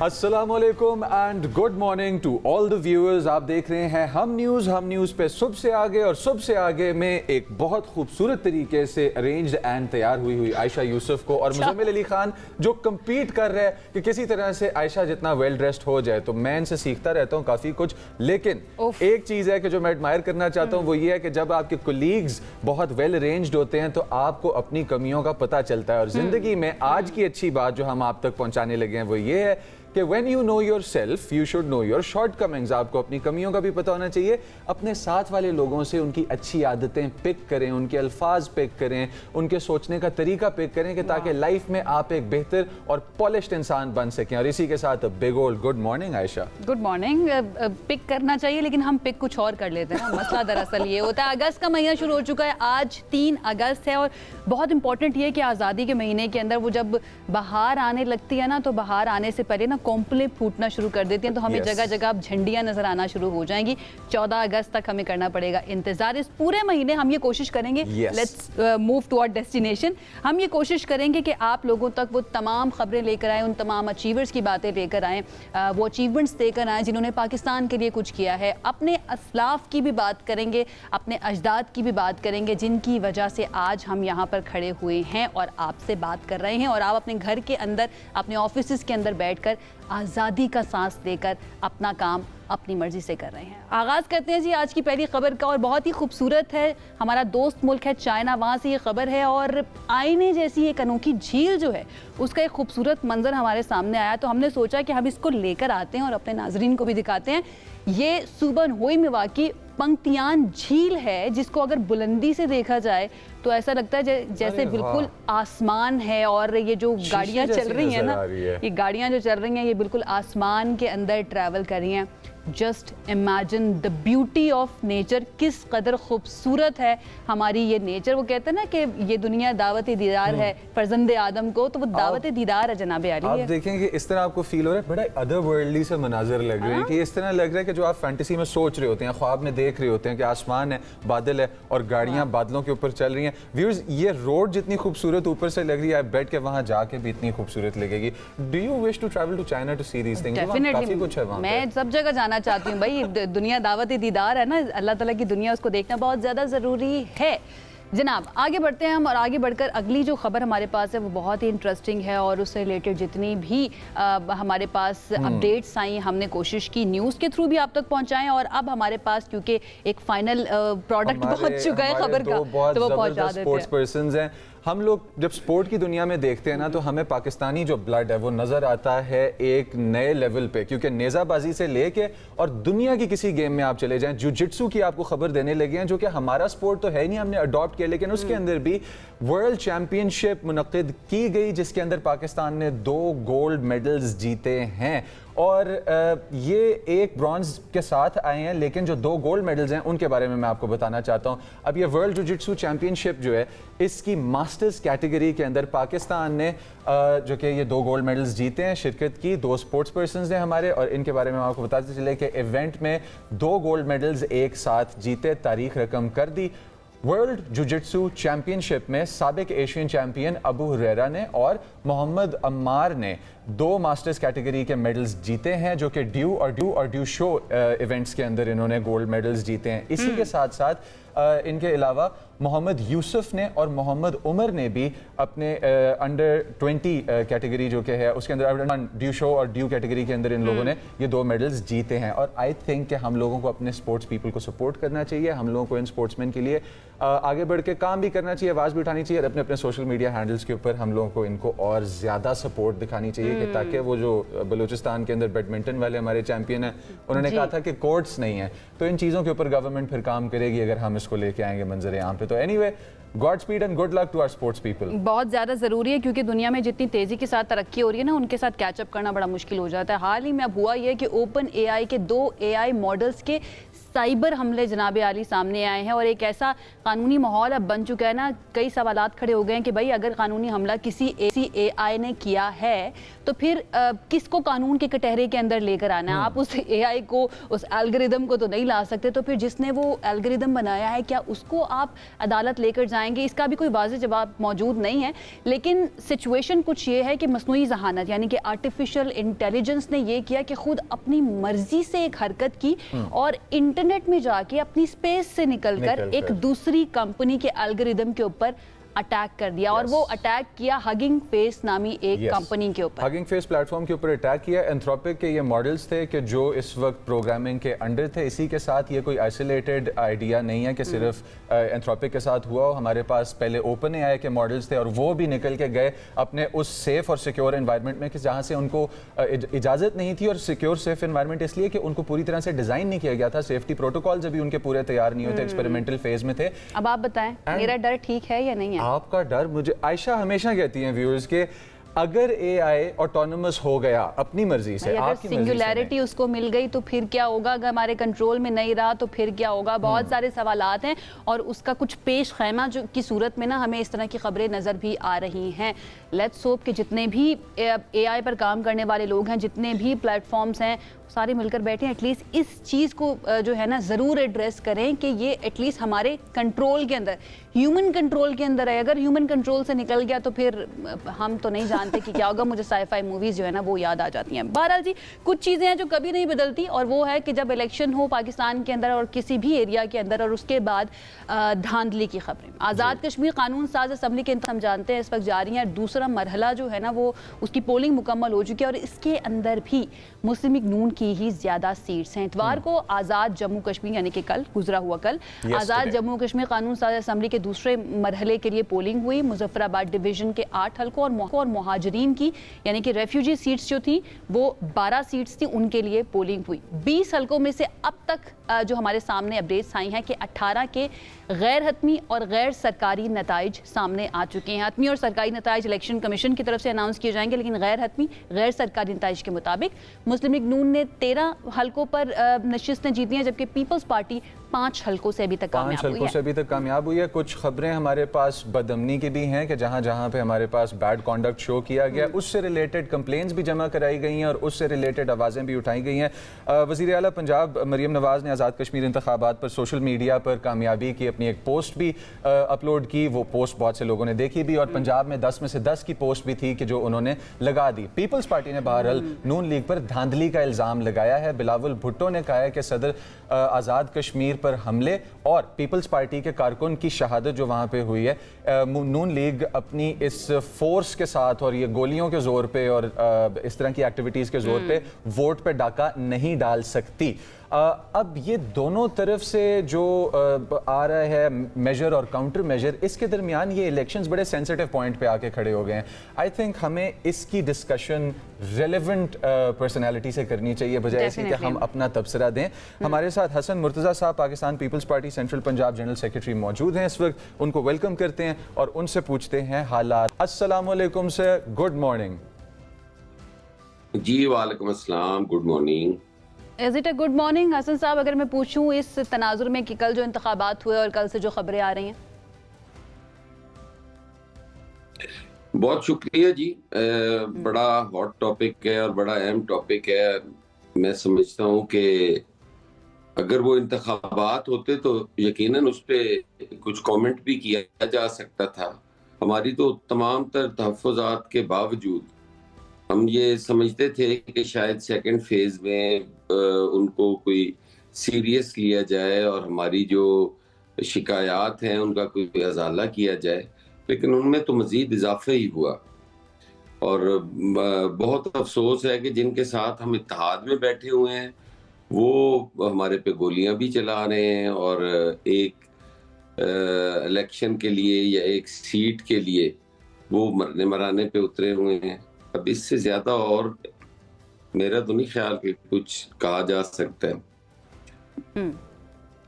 अस्सलामुअलैकुम and good morning to all the viewers. आप देख रहे हैं हम न्यूज़ पे सुबह से आगे, और सुबह से आगे में एक बहुत खूबसूरत तरीके से अरेंज्ड एंड तैयार हुई आयशा यूसुफ को और मुज़म्मिल अली खान जो कम्पीट कर रहे हैं कि किसी तरह से आयशा जितना वेल ड्रेस्ड हो जाए। तो मैं इनसे सीखता रहता हूँ काफ़ी कुछ, लेकिन एक चीज़ है कि जो मैं एडमायर करना चाहता हूँ वो ये है कि जब आपके कोलीग्स बहुत वेल अरेंज्ड होते हैं तो आपको अपनी कमियों का पता चलता है। और ज़िंदगी में आज की अच्छी बात जो हम आप तक पहुँचाने लगे हैं वो ये है कि when you know yourself, you should know your shortcomings। आपको अपनी कमियों का भी पता होना चाहिए। अपने साथ वाले लोगों से उनकी अच्छी आदतें पिक करें, उनके अल्फाज पिक करें, उनके सोचने का तरीका पिक करें कि ताकि लाइफ में आप एक बेहतर और पॉलिश्ड इंसान बन सकें। और इसी के साथ big old good morning Ayesha. Good morning. Pick करना चाहिए लेकिन हम पिक कुछ और कर लेते हैं ना। मसला दरअसल ये होता है, अगस्त का महीना शुरू हो चुका है, आज 3 अगस्त है और बहुत इंपॉर्टेंट ये कि आज़ादी के महीने के अंदर वो जब बाहर आने लगती है ना, तो बाहर आने से पहले ना कॉम्पलें फूटना शुरू कर देती हैं, तो हमें जगह जगह अब झंडियां नजर आना शुरू हो जाएंगी। 14 अगस्त तक हमें करना पड़ेगा इंतजार। इस पूरे महीने हम ये कोशिश करेंगे, लेट्स मूव टुवर्ड डेस्टिनेशन। हम ये कोशिश करेंगे कि आप लोगों तक वो तमाम खबरें लेकर आए, उन तमाम अचीवर्स की बातें लेकर आएँ, वो अचीवमेंट्स देकर आएँ जिन्होंने पाकिस्तान के लिए कुछ किया है। अपने असलाफ की भी बात करेंगे, अपने अजदाद की भी बात करेंगे, जिनकी वजह से आज हम यहाँ पर खड़े हुए हैं और आपसे बात कर रहे हैं। और आप अपने घर के अंदर, अपने ऑफिस के अंदर बैठकर आज़ादी का सांस लेकर अपना काम अपनी मर्जी से कर रहे हैं। आगाज़ करते हैं जी आज की पहली खबर का, और बहुत ही खूबसूरत है। हमारा दोस्त मुल्क है चाइना, वहाँ से ये खबर है। और आईने जैसी एक अनोखी झील जो है उसका एक खूबसूरत मंजर हमारे सामने आया, तो हमने सोचा कि हम इसको लेकर आते हैं और अपने नाजरीन को भी दिखाते हैं। ये सूबन हुई में वाक़ई पंक्तियान झील है, जिसको अगर बुलंदी से देखा जाए तो ऐसा लगता है जैसे बिल्कुल आसमान है। और ये जो गाड़ियाँ चल रही हैं ना, ये गाड़ियाँ जो चल रही हैं ये बिल्कुल आसमान के अंदर ट्रैवल कर रही हैं। Just imagine the beauty of nature, किस कदर खूबसूरत है हमारी ये नेचर। वो कहते हैं ना कि ये दुनिया दावत दीदार है फर्जंदे आदम को, तो वो दावत दीदार है जनाब आली। आप देखें कि इस तरह आपको फील हो रहा है, बड़ा अदर वर्ल्डली से मनाजर लग रहे हैं कि इस तरह लग रहा है कि जो आप फैंटेसी में सोच रहे होते हैं, ख्वाब में देख रहे होते हैं कि आसमान है, बादल है और गाड़ियां बादलों के ऊपर चल रही हैं। व्यूअर्स, ये रोड जितनी खूबसूरत ऊपर से लग रही है, बैठ के वहां जाके भी इतनी खूबसूरत लगेगी। Do you wish to travel to China to see these things? काफी कुछ है वहां। मैं सब जगह जाना चाहती हूँ भाई। दुनिया दावत दीदार है ना, अल्लाह ताला की दुनिया, उसको देखना बहुत ज़्यादा ज़रूरी है। जनाब आगे बढ़ते हैं हम, और आगे बढ़कर अगली जो खबर हमारे पास है वो बहुत ही इंटरेस्टिंग है। और उससे रिलेटेड जितनी भी हमारे पास अपडेट्स आई हमने कोशिश की न्यूज़ के थ्रू भी आप तक पहुंचाएं। और अब हमारे पास क्योंकि एक फाइनल प्रोडक्ट पहुंच चुका है खबर का, तो वो पहुंचा देते हैं। हम लोग जब स्पोर्ट की दुनिया में देखते हैं ना, तो हमें पाकिस्तानी जो ब्लड है वो नज़र आता है एक नए लेवल पे, क्योंकि नेज़ाबाजी से लेके और दुनिया की किसी गेम में आप चले जाएं, जुजित्सु की आपको खबर देने लगे हैं, जो कि हमारा स्पोर्ट तो है ही नहीं, हमने अडॉप्ट किया, लेकिन उसके अंदर भी वर्ल्ड चैंपियनशिप मुनक्किद की गई जिसके अंदर पाकिस्तान ने 2 गोल्ड मेडल्स जीते हैं। और ये एक ब्रॉन्ज के साथ आए हैं, लेकिन जो 2 गोल्ड मेडल्स हैं उनके बारे में मैं आपको बताना चाहता हूँ। अब ये वर्ल्ड जुजित्सु चैंपियनशिप जो है, इसकी मास्टर्स कैटेगरी के अंदर पाकिस्तान ने जो कि ये 2 गोल्ड मेडल्स जीते हैं, शिरकत की 2 स्पोर्ट्स पर्सनस ने हमारे, और इनके बारे में आपको बताते चले कि इवेंट में 2 गोल्ड मेडल्स एक साथ जीते, तारीख रकम कर दी। वर्ल्ड जुजित्सु चैंपियनशिप में साबिक एशियन चैंपियन अबू हुरैरा ने और मोहम्मद अम्मार ने 2 मास्टर्स कैटेगरी के मेडल्स जीते हैं, जो कि ड्यू शो इवेंट्स के अंदर इन्होंने गोल्ड मेडल्स जीते हैं। इसी के साथ साथ इनके अलावा मोहम्मद यूसुफ ने और मोहम्मद उमर ने भी अपने अंडर 20 कैटेगरी जो कि है उसके अंदर ड्यू शो और ड्यू कैटेगरी के अंदर इन लोगों ने ये 2 मेडल्स जीते हैं। और आई थिंक कि हम लोगों को अपने स्पोर्ट्स पीपल को सपोर्ट करना चाहिए, हम लोगों को इन स्पोर्ट्समैन के लिए आगे बढ़ के काम भी करना चाहिए, आवाज़ भी उठानी चाहिए, और अपने अपने सोशल मीडिया हैंडल्स के ऊपर हम लोगों को इनको और ज़्यादा सपोर्ट दिखानी चाहिए कि ताकि वो जो बलूचिस्तान के अंदर बैडमिंटन वाले हमारे चैंपियन हैं, उन्होंने कहा था कि कोर्ट्स नहीं है, तो इन चीज़ों के ऊपर गवर्नमेंट फिर काम करेगी अगर हम इसको लेके आएंगे मंजर आम पे। तो anyway, God speed and good luck to our sports people. बहुत ज़्यादा ज़रूरी है, क्योंकि दुनिया में जितनी तेज़ी के साथ तरक्की हो रही है ना, उनके साथ कैचअप करना बड़ा मुश्किल हो जाता है। हाल ही में अब हुआ ये कि ओपन एआई के 2 एआई मॉडल्स के साइबर हमले जनाब आली सामने आए हैं और एक ऐसा कानूनी माहौल अब बन चुका है ना, कई सवालात खड़े हो गए हैं कि भाई अगर कानूनी हमला किसी AI ने किया है तो फिर किसको कानून के कटहरे के अंदर लेकर आना है? आप उस AI को, उस एल्गोरिदम को तो नहीं ला सकते, तो फिर जिसने वो एल्गोरिदम बनाया है क्या उसको आप अदालत लेकर जाएंगे? इसका भी कोई वाज़ेह जवाब मौजूद नहीं है। लेकिन सिचुएशन कुछ ये है कि मस्नूई ज़हानत यानी कि आर्टिफिशियल इंटेलिजेंस ने ये किया कि खुद अपनी मर्जी से एक हरकत की और इंटरनेट में जाके अपनी स्पेस से निकलकर एक दूसरी कंपनी के एल्गोरिदम के ऊपर अटैक कर दिया। और वो अटैक किया हगिंग फेस नामी एक कंपनी के ऊपर, हगिंग फेस प्लेटफॉर्म के ऊपर अटैक किया। एंथ्रोपिक के ये मॉडल्स थे कि जो इस वक्त प्रोग्रामिंग के अंडर थे। इसी के साथ ये कोई आइसोलेटेड आइडिया नहीं है कि सिर्फ एंथ्रोपिक के साथ हुआ हो। हमारे पास पहले ओपन AI के मॉडल्स थे और वो भी निकल के गए अपने उस सेफ और सिक्योर एनवायरनमेंट में कि जहाँ से उनको इजाज़त नहीं थी। और सिक्योर सेफ एनवायरनमेंट इसलिए कि उनको पूरी तरह से डिज़ाइन नहीं किया गया था, सेफ्टी प्रोटोकॉल्स अभी उनके पूरे तैयार नहीं होते, एक्सपेरिमेंटल फेज में थे। अब आप बताएं मेरा डर ठीक है या नहीं है? आपका डर, मुझे आयशा हमेशा कहती हैं व्यूअर्स के अगर AI ऑटोनोमस हो गया अपनी मर्जी से, अगर सिंगुलैरिटी उसको मिल गई तो फिर क्या होगा? अगर हमारे कंट्रोल में नहीं रहा तो फिर क्या होगा? बहुत सारे सवालात हैं और उसका कुछ पेश खैमा जो की सूरत में ना हमें इस तरह की खबरें नज़र भी आ रही हैं। लेट्स होप कि जितने भी AI पर काम करने वाले लोग हैं, जितने भी प्लेटफॉर्म्स हैं, सारे मिलकर बैठे एटलीस्ट इस चीज़ को जो है ना ज़रूर एड्रेस करें कि ये एटलीस्ट हमारे कंट्रोल के अंदर, ह्यूमन कंट्रोल के अंदर है। अगर ह्यूमन कंट्रोल से निकल गया तो फिर हम तो नहीं जानते कि क्या होगा। मुझे साई-फाई मूवीज़ जो है ना वो याद आ जाती हैं। बहरहाल जी, कुछ चीज़ें हैं जो कभी नहीं बदलती और वो है कि जब इलेक्शन हो पाकिस्तान के अंदर और किसी भी एरिया के अंदर और उसके बाद धांधली की खबरें। आज़ाद कश्मीर कानून साज असम्बली के हम जानते हैं इस वक्त जारी है। दूसरा मरहला जो है ना वो उसकी पोलिंग मुकम्मल हो चुकी है और इसके अंदर भी मुस्लिम लीग नून की ही ज्यादा सीट्स हैं। इतवार को आज़ाद जम्मू कश्मीर यानी कि कल गुजरा हुआ कल आज़ाद जम्मू कश्मीर कानून साज असम्बली के दूसरे मरहले के लिए पोलिंग हुई। मुजफ्फराबाद डिवीजन के 8 हलकों और मुहाजिरीन की यानी कि रेफ्यूजी सीट्स जो थी वो 12 सीट्स थी, उनके लिए पोलिंग हुई। 20 हलकों में से अब तक जो हमारे सामने अपडेट्स आई हैं कि 18 के गैर हतमी और गैर सरकारी नताइज सामने आ चुके हैं। हतमी और सरकारी नताइज इलेक्शन कमीशन की तरफ से अनाउंस किए जाएंगे, लेकिन गैर हतमी गैर सरकारी नताइज के मुताबिक मुस्लिम लीग नून ने 13 हलकों पर नशिस्तें जीती हैं, जबकि पीपल्स पार्टी 5 हलकों से अभी तक कामयाब हुई है। कुछ खबरें हमारे पास बदअमनी की भी हैं कि जहां जहां पे हमारे पास बैड कॉन्डक्ट शो किया गया उससे रिलेटेड कंप्लेंट्स भी जमा कराई गई हैं और उससे रिलेटेड आवाज़ें भी उठाई गई हैं। वज़ीर आला पंजाब मरियम नवाज़ ने आज़ाद कश्मीर इंतखाबात पर सोशल मीडिया पर कामयाबी की अपनी एक पोस्ट भी अपलोड की। वो पोस्ट बहुत से लोगों ने देखी भी और पंजाब में 10 में से 10 की पोस्ट भी थी कि जो उन्होंने लगा दी। पीपल्स पार्टी ने बहरहाल नून लीग पर धांधली का इल्ज़ाम लगाया है। बिलावल भुट्टो ने कहा है कि सदर आज़ाद कश्मीर पर हमले और पीपल्स पार्टी के कारकुन की शहादत जो वहाँ पे हुई है, नून लीग अपनी इस फोर्स के साथ और ये गोलियों के जोर पे और इस तरह की एक्टिविटीज़ के जोर पे वोट पे डाका नहीं डाल सकती। अब ये दोनों तरफ से जो आ रहा है मेजर और काउंटर मेजर, इसके दरमियान ये इलेक्शंस बड़े सेंसिटिव पॉइंट पे आके खड़े हो गए हैं। आई थिंक हमें इसकी डिस्कशन रेलेवेंट पर्सनैलिटी से करनी चाहिए बजाय इसके कि हम अपना तबसरा दें। हमारे साथ हसन मुर्तज़ा साहब Pakistan Peoples Party central Punjab general secretary मौजूद हैं इस वक्त। उनको वेलकम करते हैं और उनसे पूछते हैं हालात। अस्सलाम वालेकुम सर, गुड मॉर्निंग। जी वालेकुम अस्सलाम, good morning. Is it a good morning Hasan साहब? अगर मैं पूछूं इस तनाजुर में कि कल जो इंतखाबात हुए और कल से जो खबरें आ रही हैं। बहुत शुक्रिया जी। बड़ा हॉट टॉपिक है और बड़ा अहम टॉपिक है। मैं समझता हूं कि अगर वो इंतखाबात होते तो यकीनन उस पर कुछ कमेंट भी किया जा सकता था। हमारी तो तमाम तर तहफ़्फ़ुज़ात के बावजूद हम ये समझते थे कि शायद सेकंड फेज में उनको कोई सीरियस लिया जाए और हमारी जो शिकायत हैं उनका कोई अजाला किया जाए, लेकिन उनमें तो मज़ीद इजाफा ही हुआ। और बहुत अफसोस है कि जिनके साथ हम इत्तेहाद में बैठे हुए हैं वो हमारे पे गोलियां भी चला रहे हैं और एक इलेक्शन के लिए या एक सीट के लिए वो मरने मराने पे उतरे हुए हैं। अब इससे ज्यादा और मेरा तो नहीं ख्याल कि कुछ कहा जा सकता है।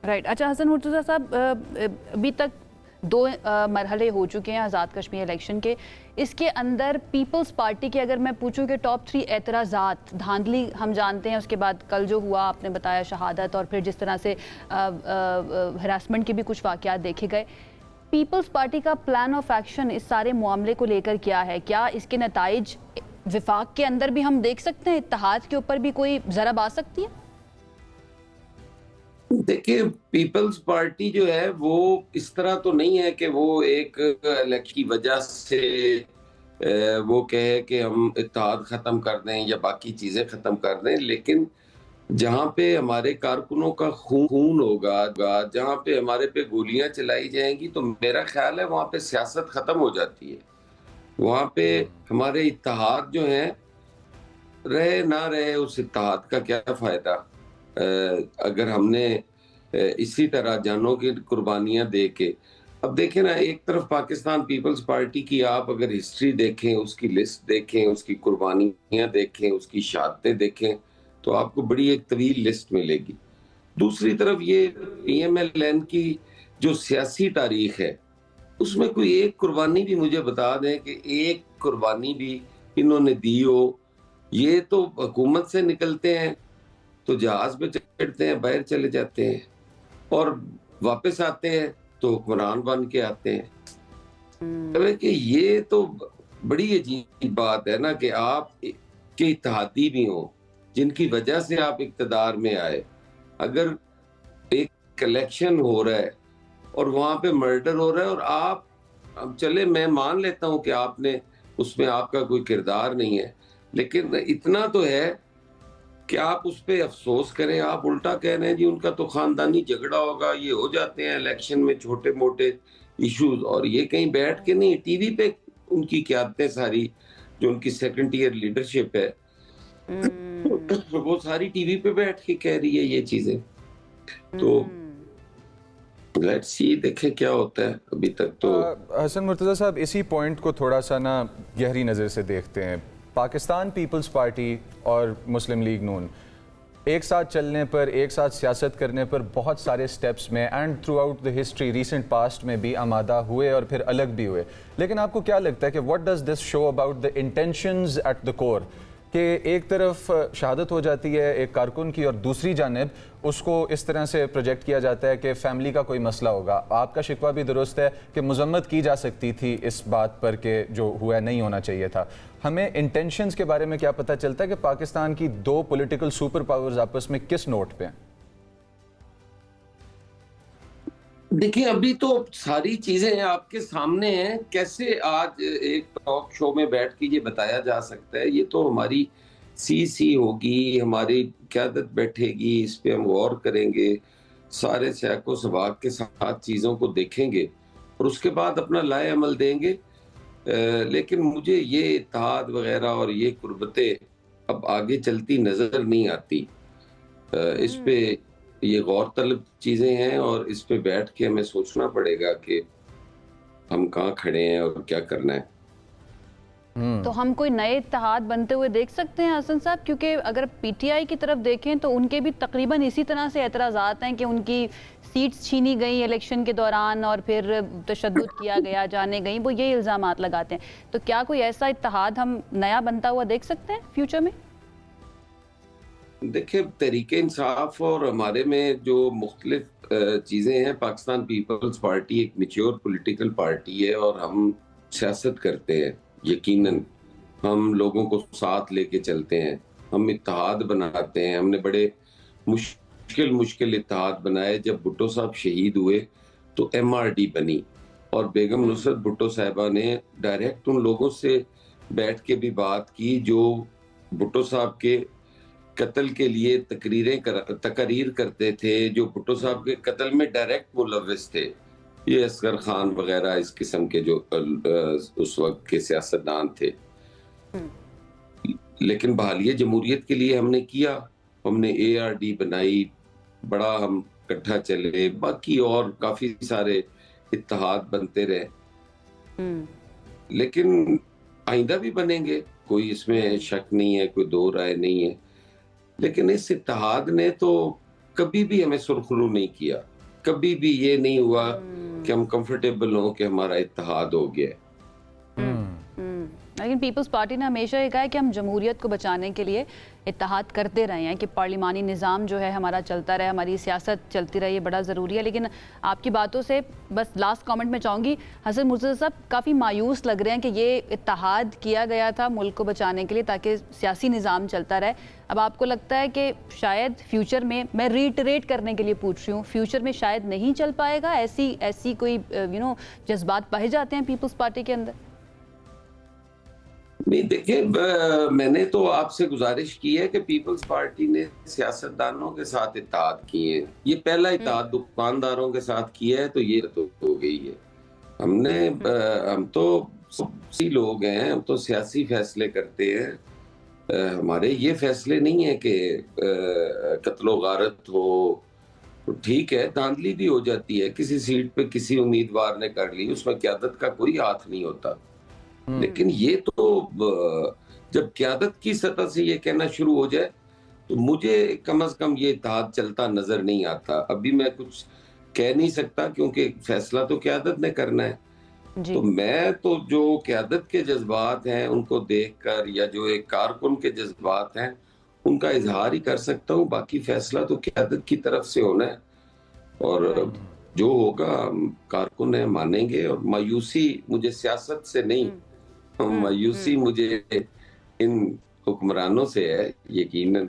राइट। अच्छा हसन मुर्तज़ा साहब, अभी तक दो मरहले हो चुके हैं आज़ाद कश्मीर इलेक्शन के। इसके अंदर पीपल्स पार्टी के अगर मैं पूछूं कि टॉप 3 एतराज़ात, धांधली हम जानते हैं, उसके बाद कल जो हुआ आपने बताया शहादत, और फिर जिस तरह से हरासमेंट के भी कुछ वाक़यात देखे गए, पीपल्स पार्टी का प्लान ऑफ एक्शन इस सारे मामले को लेकर क्या है? क्या इसके नताइज विफाक के अंदर भी हम देख सकते हैं, इत्तेहाद के ऊपर भी कोई ज़रब आ सकती है? देखिए, पीपल्स पार्टी जो है वो इस तरह तो नहीं है कि वो एक इलेक्शन की वजह से वो कहे कि हम इत्तेहाद खत्म कर दें या बाकी चीजें खत्म कर दें, लेकिन जहां पे हमारे कारकुनों का खून होगा, जहां पे हमारे पे गोलियां चलाई जाएंगी, तो मेरा ख्याल है वहां पे सियासत खत्म हो जाती है। वहां पे हमारे इत्तेहाद जो हैं, रहे ना रहे उस इत्तेहाद का क्या फायदा। अगर हमने इसी तरह जानों की कुर्बानियां दे के, अब देखें ना, एक तरफ पाकिस्तान पीपल्स पार्टी की आप अगर हिस्ट्री देखें, उसकी लिस्ट देखें, उसकी कुर्बानियां देखें, उसकी शहादतें देखें, तो आपको बड़ी एक तवील लिस्ट मिलेगी। दूसरी तरफ ये पीएमएलएन की जो सियासी तारीख है, उसमें कोई एक कुर्बानी भी मुझे बता दें कि एक कुर्बानी भी इन्होंने दी हो। ये तो हुकूमत से निकलते हैं तो जहाज पे चढ़ते हैं, बाहर चले जाते हैं, और वापस आते हैं तो हुक्मरान बन के आते हैं। कि ये तो बड़ी अजीब बात है ना कि आप के इत्तेहादी भी हो, जिनकी वजह से आप इक्तदार में आए। अगर एक इलेक्शन हो रहा है और वहां पे मर्डर हो रहा है, और आप, अब चले मैं मान लेता हूं कि आपने उसमें आपका कोई किरदार नहीं है, लेकिन इतना तो है कि आप उस पर अफसोस करें। आप उल्टा कह रहे हैं जी उनका तो खानदानी झगड़ा होगा, ये हो जाते हैं इलेक्शन में छोटे मोटे इश्यूज, और ये कहीं बैठ के नहीं, टीवी पे उनकी क़यादतें सारी, जो उनकी सेकंड ईयर लीडरशिप है, वो सारी टीवी पे बैठ के कह रही है ये चीजें। तो लेट्स सी, देखें क्या होता है। अभी तक तो हसन मुर्तज़ा साहब, इसी पॉइंट को थोड़ा सा ना गहरी नज़र से देखते हैं। पाकिस्तान पीपल्स पार्टी और मुस्लिम लीग नून एक साथ चलने पर, एक साथ सियासत करने पर बहुत सारे स्टेप्स में and through out the history, recent past में भी आमादा हुए और फिर अलग भी हुए। लेकिन आपको क्या लगता है कि what does this show about the intentions at the core, कि एक तरफ शहादत हो जाती है एक कारकुन की और दूसरी जानिब उसको इस तरह से प्रोजेक्ट किया जाता है कि फैमिली का कोई मसला होगा। आपका शिकवा भी दुरुस्त है कि मजम्मत की जा सकती थी इस बात पर कि जो हुआ नहीं होना चाहिए था। हमें इंटेंशंस के बारे में क्या पता चलता है कि पाकिस्तान की दो पॉलिटिकल सुपर पावर्स आपस में किस नोट पे हैं? देखिए, अभी तो सारी चीजें आपके सामने हैं। कैसे आज एक टॉक शो में बैठ के ये बताया जा सकता है? ये तो हमारी सीसी होगी, हमारी क़यादत बैठेगी, इस पे हम गौर करेंगे, सारे सैको सबाक के साथ चीजों को देखेंगे और उसके बाद अपना लाए अमल देंगे। लेकिन मुझे ये इत्तेहाद वगैरह और ये कुर्बतें अब आगे चलती नजर नहीं आती। इस पे ये गौर तलब चीजें हैं और इस पे बैठ के हमें सोचना पड़ेगा कि हम कहाँ खड़े हैं और क्या करना है। तो हम कोई नए इत्तेहाद बनते हुए देख सकते हैं हसन साहब? क्योंकि अगर पीटीआई की तरफ देखें तो उनके भी तकरीबन इसी तरह से एतराज़ात हैं कि उनकी सीट्स छीनी गई इलेक्शन के दौरान और फिर तशद्दुद किया गया, जाने गई, वो ये इल्ज़ामात लगाते हैं। तो क्या कोई ऐसा इत्तेहाद हम नया बनता हुआ देख सकते हैं फ्यूचर में? देखिए, तहरीके इंसाफ और हमारे में जो मुख्तलिफ चीज़ें हैं, पाकिस्तान पीपल्स पार्टी एक मैच्योर पॉलिटिकल पार्टी है और हम सियासत करते हैं। यकीनन हम लोगों को साथ लेके चलते हैं, हम इत्तेहाद बनाते हैं। हमने बड़े मुश्किल इत्तेहाद बनाए। जब भुट्टो साहब शहीद हुए तो एमआरडी बनी और बेगम नुसरत भुट्टो साहिबा ने डायरेक्ट उन लोगों से बैठ के भी बात की जो भुट्टो साहब के कत्ल के लिए तकरीर करते थे, जो भुट्टो साहब के कत्ल में डायरेक्ट मुलव्विस थे। ये असगर खान वगैरह इस किस्म के जो उस वक्त के सियासतदान थे। लेकिन बहालिया जमहूरियत के लिए हमने किया, हमने एआरडी बनाई, बड़ा हम इकट्ठा चले, बाकी और काफी सारे इत्तेहाद बनते रहे। लेकिन आइंदा भी बनेंगे, कोई इसमें शक नहीं है, कोई दो राय नहीं है। लेकिन इस इत्तेहाद ने तो कभी भी हमें सुरखरू नहीं किया। कभी भी ये नहीं हुआ कि हम कंफर्टेबल हों कि हमारा इत्तेहाद हो गया है। लेकिन पीपल्स पार्टी ने हमेशा ये कहा है कि हम जमहूरियत को बचाने के लिए इत्तेहाद करते रहे हैं, कि पार्लिमानी निज़ाम जो है हमारा चलता रहे, हमारी सियासत चलती रहे, ये बड़ा ज़रूरी है। लेकिन आपकी बातों से बस लास्ट कमेंट में चाहूँगी, हसन मुर्तज़ा साहब काफ़ी मायूस लग रहे हैं कि ये इत्तेहाद किया गया था मुल्क को बचाने के लिए ताकि सियासी निज़ाम चलता रहे। अब आपको लगता है कि शायद फ्यूचर में, मैं रीइटरेट करने के लिए पूछ रही हूँ, फ्यूचर में शायद नहीं चल पाएगा? ऐसी कोई जज्बात पाए जाते हैं पीपल्स पार्टी के अंदर? नहीं, देखिए, मैंने तो आपसे गुजारिश की है कि पीपल्स पार्टी ने सियासतदानों के साथ इत्तेहाद किए हैं। ये पहला इत्तेहाद दुकानदारों के साथ किया है, तो ये तो हो गई है। हम तो सियासी लोग हैं, हम तो सियासी फैसले करते हैं। हमारे ये फैसले नहीं है कि कत्लो गारत हो। तो ठीक है, धांधली भी हो जाती है, किसी सीट पे किसी उम्मीदवार ने कर ली, उसमें क़यादत का कोई हाथ नहीं होता। लेकिन ये तो जब क़यादत की सतह से ये कहना शुरू हो जाए, तो मुझे कम से कम ये इत्तेहाद चलता नजर नहीं आता। अभी मैं कुछ कह नहीं सकता क्योंकि फैसला तो क़यादत ने करना है। तो मैं तो जो क़यादत के जज्बात हैं उनको देखकर, या जो एक कारकुन के जज्बात हैं उनका इजहार ही कर सकता हूँ। बाकी फैसला तो क़यादत की तरफ से होना है, और जो होगा कारकुन है मानेंगे। और मायूसी मुझे सियासत से नहीं, मायूसी मुझे इन हुक्मरानों से है, यकीनन।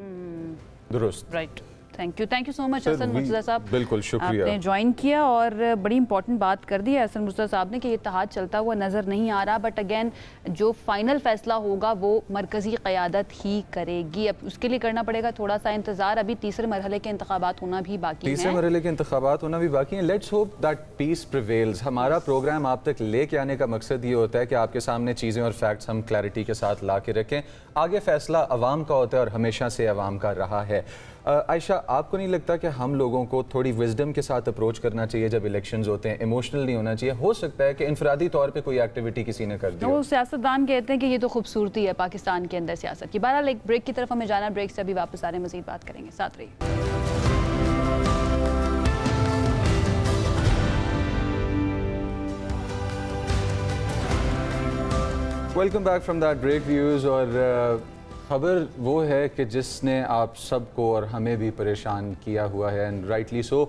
दुरुस्त, right. Thank you so much Hasan Murtaza साहब, बिल्कुल शुक्रिया, आपने ज्वाइन किया और बड़ी इंपॉर्टेंट बात कर दी है हसन मुर्तज़ा साहब ने कि ये इत्तेहाद चलता हुआ नज़र नहीं आ रहा। बट अगेन जो फाइनल फैसला होगा वो मरकज़ी क़यादत ही करेगी। अब उसके लिए करना पड़ेगा थोड़ा सा इंतज़ार। अभी तीसरे मरहले के इंतखाबात होना भी बाकी है। तीसरे मरहले के इंतखाबात होना भी बाकी हैं। Let's hope that peace prevails. हमारा प्रोग्राम आप तक लेके आने का मकसद ये होता है कि आपके सामने चीज़ें और फैक्ट्स हम क्लैरिटी के साथ ला के रखें। आगे फैसला अवाम का होता है और हमेशा से अवाम का रहा है। आयशा, आपको नहीं लगता कि हम लोगों को थोड़ी विजडम के साथ अप्रोच करना चाहिए जब इलेक्शंस होते हैं? इमोशनल नहीं होना चाहिए। हो सकता है कि इनफरादी तौर पे कोई एक्टिविटी किसी ने कर दी हो। वो सियासतदान कहते हैं कि ये तो खूबसूरती है पाकिस्तान के अंदर सियासत की। बहरहाल एक ब्रेक की तरफ हमें जाना, ब्रेक से अभी वापस आ रहे हैं, मज़ीद बात करेंगे, साथ रहिए। Welcome back from that break views. और ख़बर वो है कि जिसने आप सबको और हमें भी परेशान किया हुआ है, एंड राइटली सो।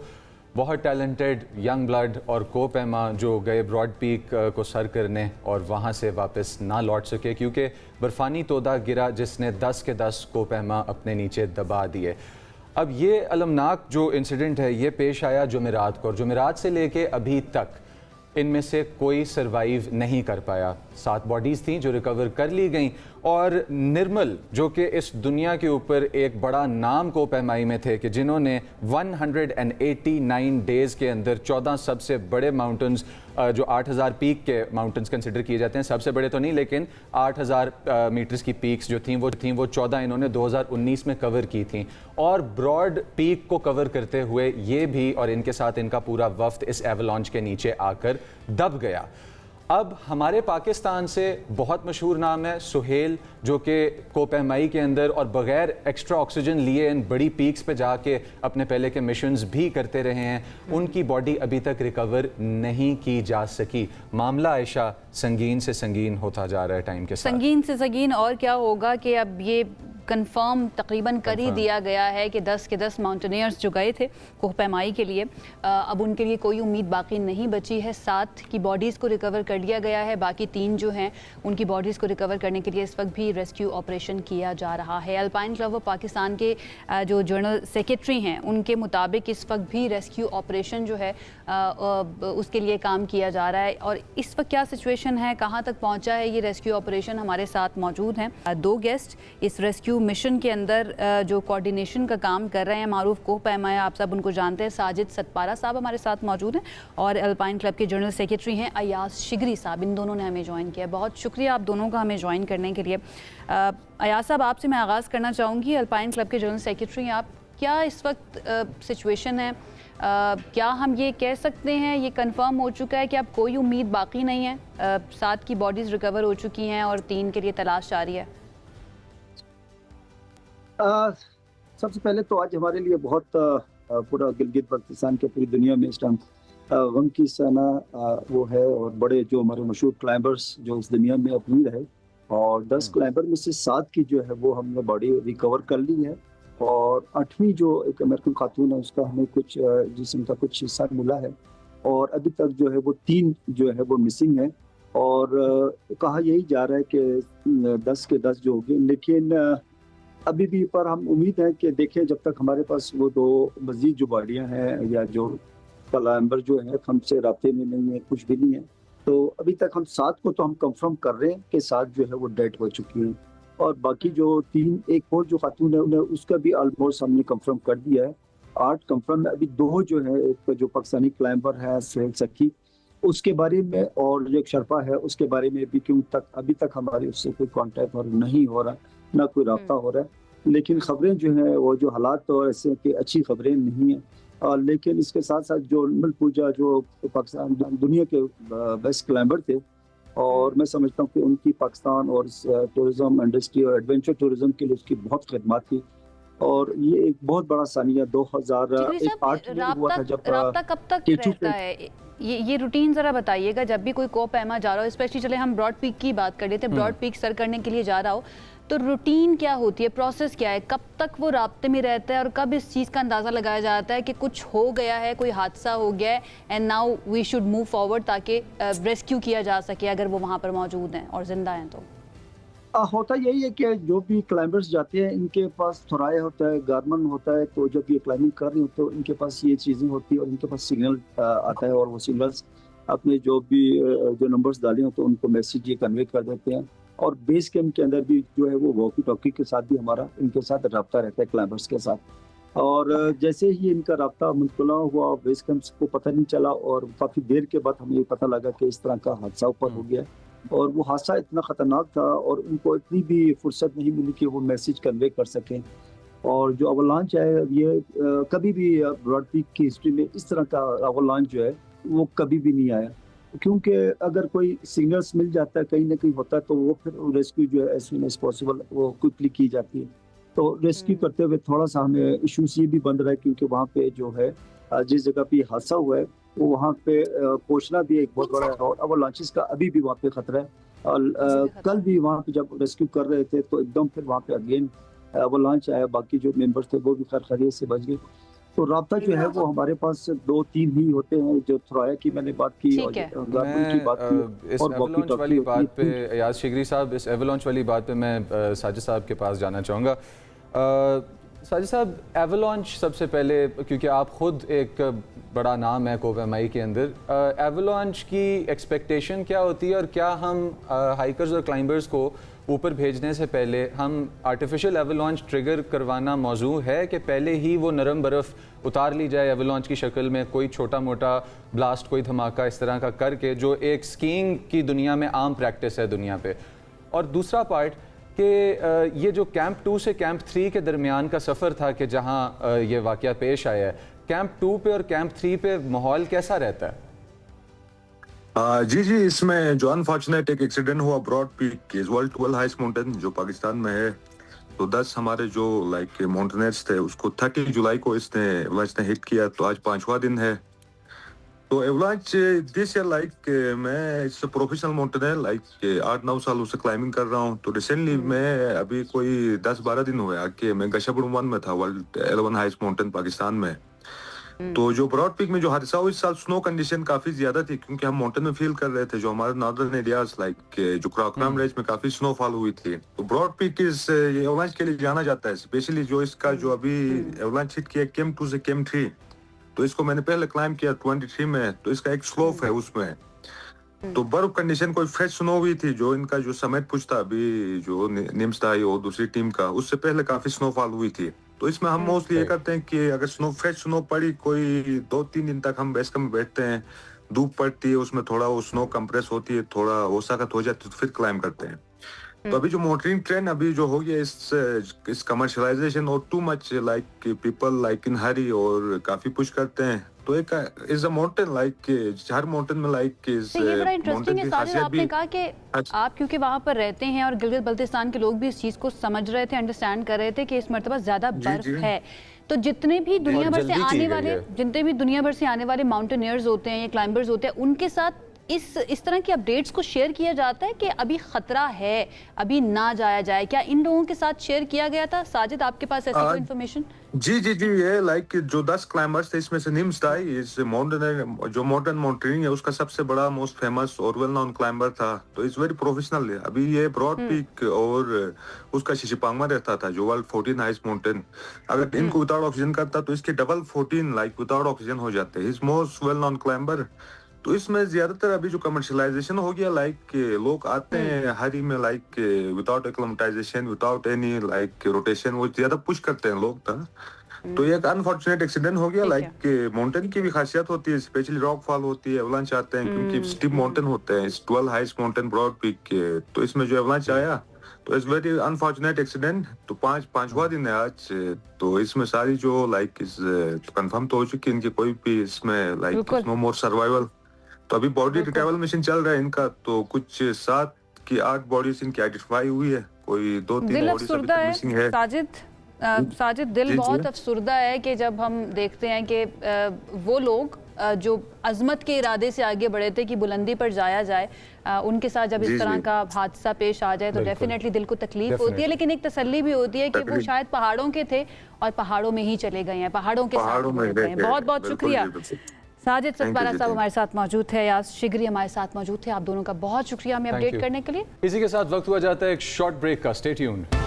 बहुत टैलेंटेड यंग ब्लड और कोपैमा जो गए ब्रॉड पीक को सर करने और वहाँ से वापस ना लौट सके क्योंकि बर्फ़ानी तोदा गिरा जिसने 10 के 10 कोपैमा अपने नीचे दबा दिए। अब ये अलमनाक जो इंसिडेंट है ये पेश आया जुमेरात को, और जुमेरात से लेके अभी तक इनमें से कोई सरवाइव नहीं कर पाया। 7 बॉडीज़ थीं जो रिकवर कर ली गईं, और निर्मल जो कि इस दुनिया के ऊपर एक बड़ा नाम को पैमाई में थे कि जिन्होंने 189 डेज़ के अंदर 14 सबसे बड़े माउंटेन्स, जो 8000 पीक के माउंटेन्स कंसिडर किए जाते हैं, सबसे बड़े तो नहीं लेकिन 8000 मीटर्स की पीक्स जो थीं वो 14 इन्होंने 2019 में कवर की थी। और ब्रॉड पीक को कवर करते हुए ये भी और इनके साथ इनका पूरा वफ्द इस एवलांच के नीचे आकर दब गया। अब हमारे पाकिस्तान से बहुत मशहूर नाम है सुहेल, जो कि कोपैमाई के अंदर और बग़ैर एक्स्ट्रा ऑक्सीजन लिए इन बड़ी पीक्स पे जाके अपने पहले के मिशंस भी करते रहे हैं। उनकी बॉडी अभी तक रिकवर नहीं की जा सकी। मामला आयशा संगीन से संगीन होता जा रहा है टाइम के साथ। संगीन से संगीन और क्या होगा कि अब ये कंफर्म तकरीबन कर ही दिया गया है कि 10 के 10 माउंटेनियर्स जो गए थे कोहपैमाई के लिए, अब उनके लिए कोई उम्मीद बाकी नहीं बची है। 7 की बॉडीज़ को रिकवर कर लिया गया है, बाकी 3 जो हैं उनकी बॉडीज़ को रिकवर करने के लिए इस वक्त भी रेस्क्यू ऑपरेशन किया जा रहा है। अल्पाइन क्लब ऑफ पाकिस्तान के जो जनरल सेक्रेटरी हैं उनके मुताबिक इस वक्त भी रेस्क्यू ऑपरेशन जो है उसके लिए काम किया जा रहा है। और इस वक्त क्या सिचुएशन है, कहाँ तक पहुँचा है ये रेस्क्यू ऑपरेशन, हमारे साथ मौजूद हैं 2 गेस्ट इस रेस्क्यू मिशन के अंदर जो कोऑर्डिनेशन का काम कर रहे हैं। मारूफ कोहपैमा, आप सब उनको जानते हैं, साजिद सतपारा साहब हमारे साथ मौजूद हैं, और अल्पाइन क्लब के जनरल सेक्रेटरी हैं अयाज शिगरी साहब। इन दोनों ने हमें ज्वाइन किया, बहुत शुक्रिया आप दोनों का हमें ज्वाइन करने के लिए। अयाज साहब, आपसे मैं आगाज़ करना चाहूँगी, अल्पाइन क्लब के जनरल सेक्रेटरी हैं आप, क्या इस वक्त सिचुएशन है, क्या हम ये कह सकते हैं, ये कंफर्म हो चुका है कि अब कोई उम्मीद बाकी नहीं है? 7 की बॉडीज़ रिकवर हो चुकी हैं और 3 के लिए तलाश जारी है। सबसे पहले तो आज हमारे लिए बहुत पूरा गिलगित बल्तिस्तान के पूरी दुनिया में इस टाइम गम की सना वो है, और बड़े जो हमारे मशहूर क्लाइंबर्स जो इस दुनिया में अपनी रहे, और 10 क्लाइंबर में से 7 की जो है वो हमने बॉडी रिकवर कर ली है। और 8वीं जो एक अमेरिकन खातून है उसका हमें कुछ जिस्म का कुछ हिस्सा मिला है, और अभी तक जो है वो 3 जो है वो मिसिंग है। और कहा यही जा रहा है कि 10 के 10 जो होंगे, लेकिन अभी भी पर हम उम्मीद है कि देखें जब तक हमारे पास वो 2 मजीद जो बॉडियां हैं या जो क्लाइंबर जो है हमसे राब्ते में नहीं है, कुछ भी नहीं है, तो अभी तक हम 7 को तो हम कंफर्म कर रहे हैं कि 7 जो है वो डेड हो चुकी हैं। और बाकी जो 3 एक और जो खातून है उन्हें उसका भी ऑलमोस्ट हमने कंफर्म कर दिया है। 8 कंफर्म है, अभी 2 जो है, एक जो पाकिस्तानी क्लाइंबर है सुहेल सकी उसके बारे में, और जो एक शर्पा है उसके बारे में भी, क्यों तक अभी तक हमारे उससे कोई कांटेक्ट और नहीं हो रहा, ना कोई राब्ता हो रहा है। लेकिन खबरें जो हैं वो जो हालात तो ऐसे कि अच्छी खबरें नहीं हैं। लेकिन इसके साथ साथ जो निर्मल पूजा जो पाकिस्तान दुनिया के बेस्ट क्लाइंबर थे, और मैं समझता हूँ कि उनकी पाकिस्तान और टूरिज्म इंडस्ट्री और एडवेंचर टूरिज्म के लिए उसकी बहुत खिदमत थी। और ये एक बहुत बड़ा सानिया जिगरी 2008 में हुआ था जब राब्ता कब तक केचू रहता है? ये रूटीन जरा बताइएगा, जब भी कोई कोपैमा जा रहा हो, स्पेशली चले हम ब्रॉड पीक की बात कर रहे थे, ब्रॉड पीक सर करने के लिए जा रहा हो, तो रूटीन क्या होती है, प्रोसेस क्या है, कब तक वो राब्ते में रहता है, और कब इस चीज़ का अंदाज़ा लगाया जाता है कि कुछ हो गया है, कोई हादसा हो गया है and now we should move forward ताकि रेस्क्यू किया जा सके अगर वो वहाँ पर मौजूद हैं और जिंदा हैं तो? होता यही है कि जो भी क्लाइंबर्स जाते हैं इनके पास थोराया होता है, गारमन होता है, तो जब ये क्लाइंबिंग कर रहे होते हैं इनके पास ये चीज़ें होती है और इनके पास सिग्नल आता है, और वो सिग्नल्स अपने जो भी जो नंबर्स डाले होते हैं उनको मैसेज ये कन्वे कर देते हैं। और बेस कैंप के अंदर भी जो है वो वॉकी टॉकी के साथ भी हमारा इनके साथ रब्ता रहता है क्लाइंबर्स के साथ। और जैसे ही इनका रब्ता मुंतकिल हुआ, बेस कैंप को पता नहीं चला, और काफ़ी देर के बाद हमें पता लगा कि इस तरह का हादसा ऊपर हो गया। और वो हादसा इतना ख़तरनाक था और उनको इतनी भी फुर्सत नहीं मिली कि वो मैसेज कन्वे कर सकें। और जो अवलांच है ये कभी भी ब्रॉड पीक की हिस्ट्री में इस तरह का अवलांच जो है वो कभी भी नहीं आया, क्योंकि अगर कोई सिग्नल्स मिल जाता है कहीं ना कहीं होता है तो वो फिर रेस्क्यू जो है एज सून एज पॉसिबल वो क्विकली की जाती है। तो रेस्क्यू करते हुए थोड़ा सा हमें इशूज ये भी बन रहा है, क्योंकि वहाँ पे जो है जिस जगह पे हादसा हुआ है वो वहाँ पे पहुँचना भी एक बहुत बड़ा है, और अवलांचेस का अभी भी वहाँ पे खतरा है। और कल भी वहाँ पे जब रेस्क्यू कर रहे थे तो एकदम फिर वहाँ पे अगेन अवलांच आया, बाकी जो मेंबर्स थे वो भी खैर खैरियत से बच गए। तो राब्ता जो है वो हमारे पास 2-3 ही होते हैं, जो थ्राया की मैंने बात की और गारमन की बात की इस और वॉकी एवलांच वाली टॉकी बात पे होती है। अयाज शिगरी साहब, इस एवलांच वाली बात पे मैं साजिद साहब के पास जाना चाहूँगा। साजिद साहब, एवलांच सबसे पहले, क्योंकि आप खुद एक बड़ा नाम है कोपैमाई के अंदर, एवलांच की एक्सपेक्टेशन क्या होती है, और क्या हम हाइकर्स और क्लाइंबर्स को ऊपर भेजने से पहले हम आर्टिफिशियल एवलांच ट्रिगर करवाना मौजू है कि पहले ही वो नरम बर्फ़ उतार ली जाए एवलांच की शक्ल में, कोई छोटा मोटा ब्लास्ट, कोई धमाका इस तरह का करके, जो एक स्कीइंग की दुनिया में आम प्रैक्टिस है दुनिया पे। और दूसरा पार्ट कि ये जो कैंप 2 से कैंप 3 के दरमियान का सफ़र था कि जहाँ ये वाक़या पेश आया है, कैंप 2 पे और कैंप 3 पे माहौल कैसा रहता है? जी जी, इसमें जो अनफॉर्चुनेट एक एक्सीडेंट हुआ ब्रॉड पीक के वर्ल्ड 12 हाईएस्ट माउंटेन जो पाकिस्तान में है, तो 10 हमारे जो लाइक माउंटेनर्स थे उसको 30 जुलाई को इसने हिट किया, तो आज 5वां दिन है। तो एवलांच दिस ईयर लाइक मैं इस प्रोफेशनल माउंटेनर लाइक 8-9 सालों से क्लाइंबिंग कर रहा हूँ। तो रिसेंटली मैं अभी कोई 10-12 दिन हुए आके मैं गशाबुड़ 1 में था, वर्ल्ड 11 हाईएस्ट माउंटेन पाकिस्तान में। तो जो ब्रॉड पीक में जो हादसा हुआ इस साल स्नो कंडीशन काफी ज्यादा थी, क्योंकि हम माउंटेन में फील कर रहे थे, जो हमारे नॉर्दर्न एरियाज लाइक जो क्राकराम रेंज में काफी स्नोफॉल हुई थी। तो ब्रॉड पीक इस ये एवलांच के लिए जाना जाता है, स्पेशली जो इसका जो अभी एवलांच हिट किया कैंप 2 से कैंप 3, तो इसको मैंने पहले क्लाइंब किया 23 में, तो इसका एक स्लोप है उसमें, तो बर्फ कंडीशन कोई फ्रेश स्नो हुई थी। जो इनका जो समेत पुछ था अभी जो निम्स था और दूसरी टीम का, उससे पहले काफी स्नोफॉल हुई थी। तो इसमें हम मोस्टली ये करते हैं कि अगर फ्रेश स्नो पड़ी कोई 2-3 दिन तक हम बेस कैंप में बैठते हैं, धूप पड़ती है उसमें थोड़ा वो स्नो कंप्रेस होती है, थोड़ा वो सख्त हो जाती है, तो फिर क्लाइंब करते हैं। तो अभी जो मोटरिंग ट्रेंड अभी जो हो गया इस कमर्शलाइजेशन और too much like people like in hurry और काफी पुश करते हैं, तो एक इज अ माउंटेन लाइक हर माउंटेन में लाइक इज तो ये बड़ा इंटरेस्टिंग माउंटेन है की साजिद, खासियत आपने भी। कहा कि अच्छा। आप क्योंकि वहाँ पर रहते हैं और गिलगित बल्तिस्तान के लोग भी इस चीज़ को समझ रहे थे, अंडरस्टैंड कर रहे थे कि इस मरतबा ज़्यादा जी, बर्फ जी। है। तो जितने भी दुनिया भर से जल्दी की आने गई वाले है। जितने भी दुनिया भर से आने वाले माउंटेनियर्स होते हैं या क्लाइंबर्स होते हैं, उनके साथ इस तरह की अपडेट्स को शेयर किया जाता है कि अभी खतरा है, अभी ना जाया जाए। क्या इन लोगों के साथ शेयर किया गया था? साजिद, आपके पास ऐसी कोई इन्फॉर्मेशन? जी जी जी, ये लाइक जो 10 क्लाइंबर्स थे इसमें से निम्स था, इस माउंटेन जो मॉडर्न माउंटेनियरिंग है उसका सबसे बड़ा मोस्ट फेमस और वेल नोन क्लाइंबर था। तो इट्स वेरी प्रोफेशनल है। अभी ये ब्रॉड पीक और उसका शिशिपांगमा रहता था जो वर्ल्ड 14 हाईएस्ट माउंटेन, अगर इनको विदाउट ऑक्सीजन करता तो इसके डबल 14 लाइक विदाउट ऑक्सीजन हो जाते हैं। इस मोस्ट वेल नोन क्लाइंबर। तो इसमें ज्यादातर अभी जो कमर्शियलाइजेशन हो गया, लाइक लोग आते हैं हरी में like without acclimatisation without any like rotation, वो ज्यादा पुश करते हैं लोग था। तो ये एक अनफॉर्चुनेट एक्सीडेंट हो गया। ठीक है। लाइक माउंटेन की भी खासियत होती है, स्पेशली रॉक फॉल होती है, एवलांच आते हैं क्योंकि स्टीप माउंटेन होते हैं। 12 हाईएस्ट माउंटेन ब्रॉड पीक के, तो इसमें जो एवलांच आया तो इट्स वेरी अनफॉर्चुनेट एक्सीडेंट। तो पांचवा दिन है आज। तो इसमें सारी जो लाइक इस कंफर्म तो हो चुकी है इनकी, कोई भी इसमें लाइक बिल्कुल। नो मोर सर्वाइवल। तो अभी बॉडी रिट्रीवल मिशन चल रहा है इनका, तो कुछ 7 की 8 बॉडीज इनकी आइडेंटिफाई हुई है, कोई 2-3 दिल बॉडीज अभी अफसुर्दा तक है मिसिंग है। साजिद, दिल जी, जी। बहुत अफसुर्दा है कि जब हम देखते हैं कि वो लोग जो अजमत के इरादे से आगे बढ़े थे कि बुलंदी पर जाया जाए, उनके साथ जब जी, इस तरह जी। का हादसा पेश आ जाए तो बिल्कुल। डेफिनेटली दिल को तकलीफ होती है, Definitely। लेकिन एक तसल्ली भी होती है कि वो तकलीफ। शायद पहाड़ों के थे और पहाड़ों में ही चले गए हैं, पहाड़ों के साथ पहाड़ों में रहते हैं। रह के, बहुत बहुत बिल्कुल शुक्रिया। जी, बिल्कुल। साजिद Thank you सतपारा जी, साहब thank हमारे साथ मौजूद थे, यास शिगरी हमारे साथ मौजूद थे। आप दोनों का बहुत शुक्रिया हमें Thank अपडेट you। करने के लिए। इसी के साथ वक्त हुआ जाता है एक शॉर्ट ब्रेक का। Stay tuned.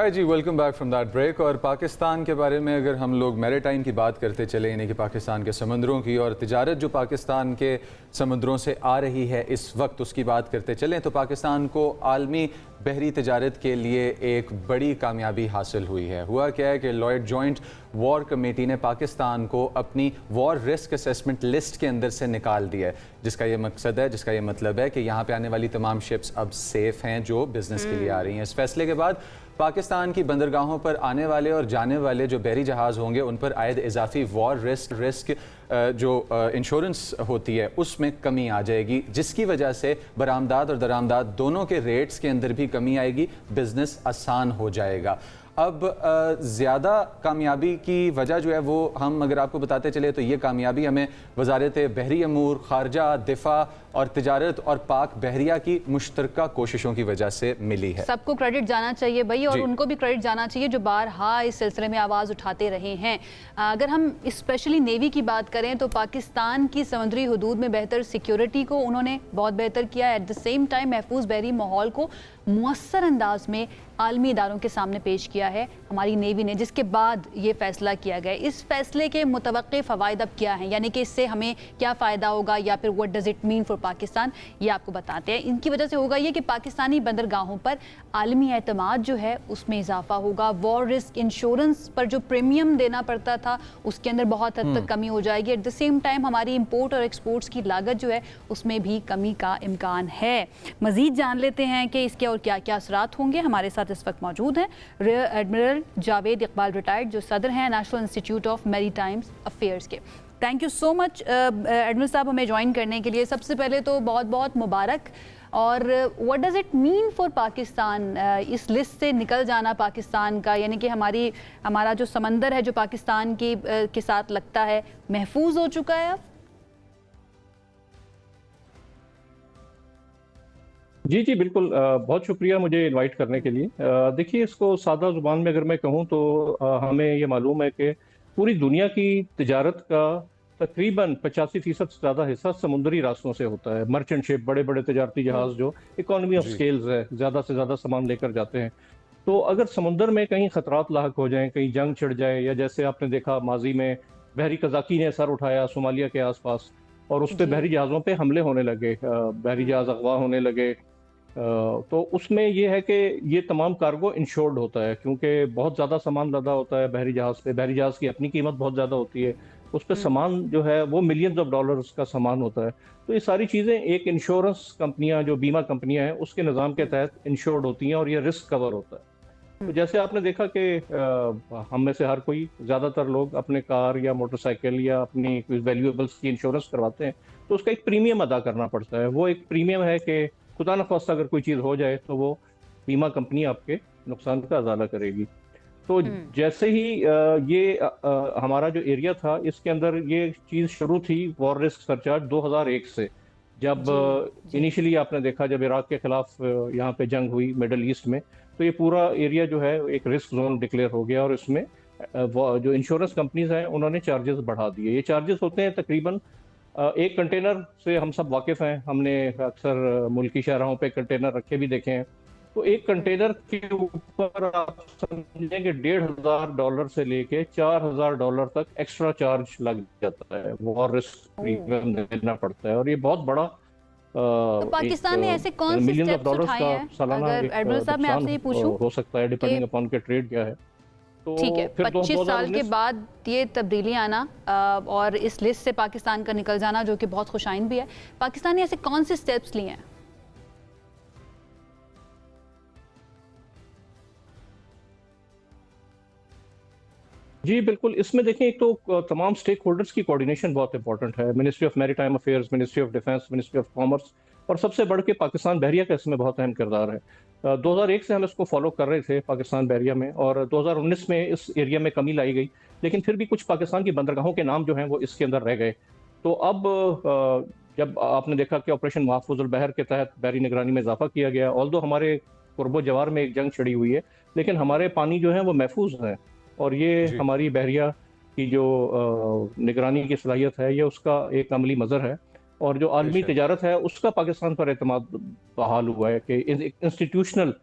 जी, welcome back from that break. और पाकिस्तान के बारे में अगर हम लोग मैरीटाइम की बात करते चले, यानी कि पाकिस्तान के समंदरों की और तिजारत जो पाकिस्तान के समंदरों से आ रही है इस वक्त, उसकी बात करते चलें तो पाकिस्तान को आलमी बहरी तिजारत के लिए एक बड़ी कामयाबी हासिल हुई है। हुआ क्या है कि लॉयड जॉइंट वॉर कमेटी ने पाकिस्तान को अपनी वॉर रिस्क असेसमेंट लिस्ट के अंदर से निकाल दिया है, जिसका ये मकसद है, जिसका ये मतलब है कि यहाँ पे आने वाली तमाम शिप्स अब सेफ हैं जो बिजनेस के लिए आ रही हैं। इस फैसले के बाद पाकिस्तान की बंदरगाहों पर आने वाले और जाने वाले जो बहरी जहाज़ होंगे उन पर आयद इजाफी वॉर रिस्क जो इंश्योरेंस होती है उसमें कमी आ जाएगी, जिसकी वजह से बरामदात और दरामदात दोनों के रेट्स के अंदर भी कमी आएगी, बिजनेस आसान हो जाएगा। अब ज़्यादा कामयाबी की वजह जो है वो हम अगर आपको बताते चले तो ये कामयाबी हमें वजारत बहरी अमूर, खारजा, दिफा और तिजारत और पाक बहरिया की मुश्तरका कोशिशों की वजह से मिली है। सबको क्रेडिट जाना चाहिए भाई, और जी। उनको भी क्रेडिट जाना चाहिए जो बारहा इस सिलसिले में आवाज़ उठाते रहे हैं। अगर हम स्पेशली नेवी की बात करें तो पाकिस्तान की समुद्री हदूद में बेहतर सिक्योरिटी को उन्होंने बहुत बेहतर किया है। एट द सेम टाइम महफूज बहरी माहौल को मुअस्सर अंदाज में आलमी इदारों के सामने पेश किया है हमारी नेवी ने, जिसके बाद ये फैसला किया गया। इस फैसले के मुतवक्के फ़वाइद अब क्या हैं, यानी कि इससे हमें क्या फ़ायदा होगा या फिर what does it mean for Pakistan, ये आपको बताते हैं। इनकी वजह से होगा ये कि पाकिस्तानी बंदरगाहों पर आलमी एतमाद जो है उसमें इजाफा होगा। वॉर रिस्क इंश्योरेंस पर जो प्रीमियम देना पड़ता था उसके अंदर बहुत हद तक कमी हो जाएगी। एट द सेम टाइम हमारी इम्पोर्ट और एक्सपोर्ट्स की लागत जो है उसमें भी कमी का इम्कान है। मज़ीद जान लेते हैं कि इसके और क्या क्या असरात होंगे। हमारे साथ इस वक्त मौजूद हैं rear admiral Javed Iqbal retired, जो सदर हैं national institute of maritime affairs के। Thank you so much admiral साहब हमें ज्वाइन करने के लिए। सबसे पहले तो बहुत बहुत मुबारक। और what does it mean for Pakistan, इस लिस्ट से निकल जाना पाकिस्तान का, यानी कि हमारा जो समंदर है जो पाकिस्तान के साथ लगता है, महफूज हो चुका है अब? जी जी बिल्कुल, बहुत शुक्रिया मुझे इनवाइट करने के लिए। देखिए, इसको सादा ज़ुबान में अगर मैं कहूँ तो हमें ये मालूम है कि पूरी दुनिया की तिजारत का तकरीबन 85% से ज़्यादा हिस्सा समुद्री रास्तों से होता है। मर्चेंट शिप, बड़े बड़े तिजारती जहाज़ जो इकोनॉमी ऑफ स्केल्स है, ज़्यादा से ज़्यादा सामान लेकर जाते हैं। तो अगर समुद्र में कहीं ख़तरात लाहक हो जाएं, कहीं जंग छिड़ जाए, या जैसे आपने देखा माजी में बहरी कज़ाकी ने सर उठाया सोमालिया के आसपास और उस पर बहरी जहाज़ों पे हमले होने लगे, बहरी जहाज़ अगवा होने लगे, तो उसमें ये है कि ये तमाम कार्गो इंश्योर्ड होता है, क्योंकि बहुत ज़्यादा सामान लदा होता है बहरी जहाज़ पे। बहरी जहाज़ की अपनी कीमत बहुत ज़्यादा होती है, उस पर सामान जो है वो मिलियंस ऑफ डॉलर्स का सामान होता है। तो ये सारी चीज़ें एक इंश्योरेंस कंपनियां, जो बीमा कंपनियां हैं, उसके निज़ाम के तहत इंश्योर्ड होती हैं और ये रिस्क कवर होता है। तो जैसे आपने देखा कि हम में से हर कोई, ज़्यादातर लोग अपने कार या मोटरसाइकिल या अपनी वैल्यूएबल्स की इंश्योरेंस करवाते हैं, तो उसका एक प्रीमियम अदा करना पड़ता है। वो एक प्रीमियम है कि खुदा न खास्ता अगर कोई चीज़ हो जाए तो वो बीमा कंपनी आपके नुकसान का अजाला करेगी। तो जैसे ही हमारा जो एरिया था, इसके अंदर ये चीज़ शुरू थी, वॉर रिस्क सरचार्ज 2001 से, जब इनिशियली आपने देखा जब इराक के खिलाफ यहाँ पे जंग हुई मिडल ईस्ट में, तो ये पूरा एरिया जो है एक रिस्क जोन डिक्लेयर हो गया और इसमें जो इंश्योरेंस कंपनीज हैं उन्होंने चार्जेस बढ़ा दिए। ये चार्जेस होते हैं तकरीबन एक कंटेनर से हम सब वाकिफ़ हैं, हमने अक्सर मुल्की शाहराहों पे कंटेनर रखे भी देखे हैं। तो एक कंटेनर के ऊपर आप समझें कि $1,500 से लेके $4,000 तक एक्स्ट्रा चार्ज लग जाता है, वॉर रिस्क प्रीमियम देना पड़ता है। और ये बहुत बड़ा तो पाकिस्तान ने ऐसे कौन से मिलियन ऑफ स्टेप्स डॉलर्स उठाए का हैं? सालाना अगर एडमिरल साहब मैं आपसे ये पूछूं हो सकता है, डिपेंडिंग अपॉन के ट्रेड क्या है। तो ठीक है, फिर 25 साल के 2019 बाद ये तब्दीली आना और इस लिस्ट से पाकिस्तान का निकल जाना, जो कि बहुत खुशाइन भी है, पाकिस्तान ने ऐसे कौन से स्टेप्स लिए हैं? जी बिल्कुल, इसमें देखें, एक तो तमाम स्टेक होल्डर्स की कोऑर्डिनेशन बहुत इंपॉर्टेंट है। Ministry of maritime affairs, ministry of defence, ministry of commerce और सबसे बढ़ के पाकिस्तान बहरिया का इसमें बहुत अहम किरदार है। 2001 से हम इसको फॉलो कर रहे थे पाकिस्तान बहरिया में, और 2019 में इस एरिया में कमी लाई गई, लेकिन फिर भी कुछ पाकिस्तान की बंदरगाहों के नाम जो हैं वो इसके अंदर रह गए। तो अब जब आपने देखा कि ऑपरेशन महफूजुल बहर के तहत बहरी निगरानी में इजाफा किया गया, ऑल्दो हमारे कुर्बो जवार में एक जंग छिड़ी हुई है, लेकिन हमारे पानी जो है वो महफूज हैं, और ये हमारी बहरिया की जो निगरानी की सलाहियत है, ये उसका एक अमली मज़र है। और जो आलमी तिजारत है उसका पाकिस्तान पर एतमाद बहाल हुआ है कि इंस्टीट्यूशनल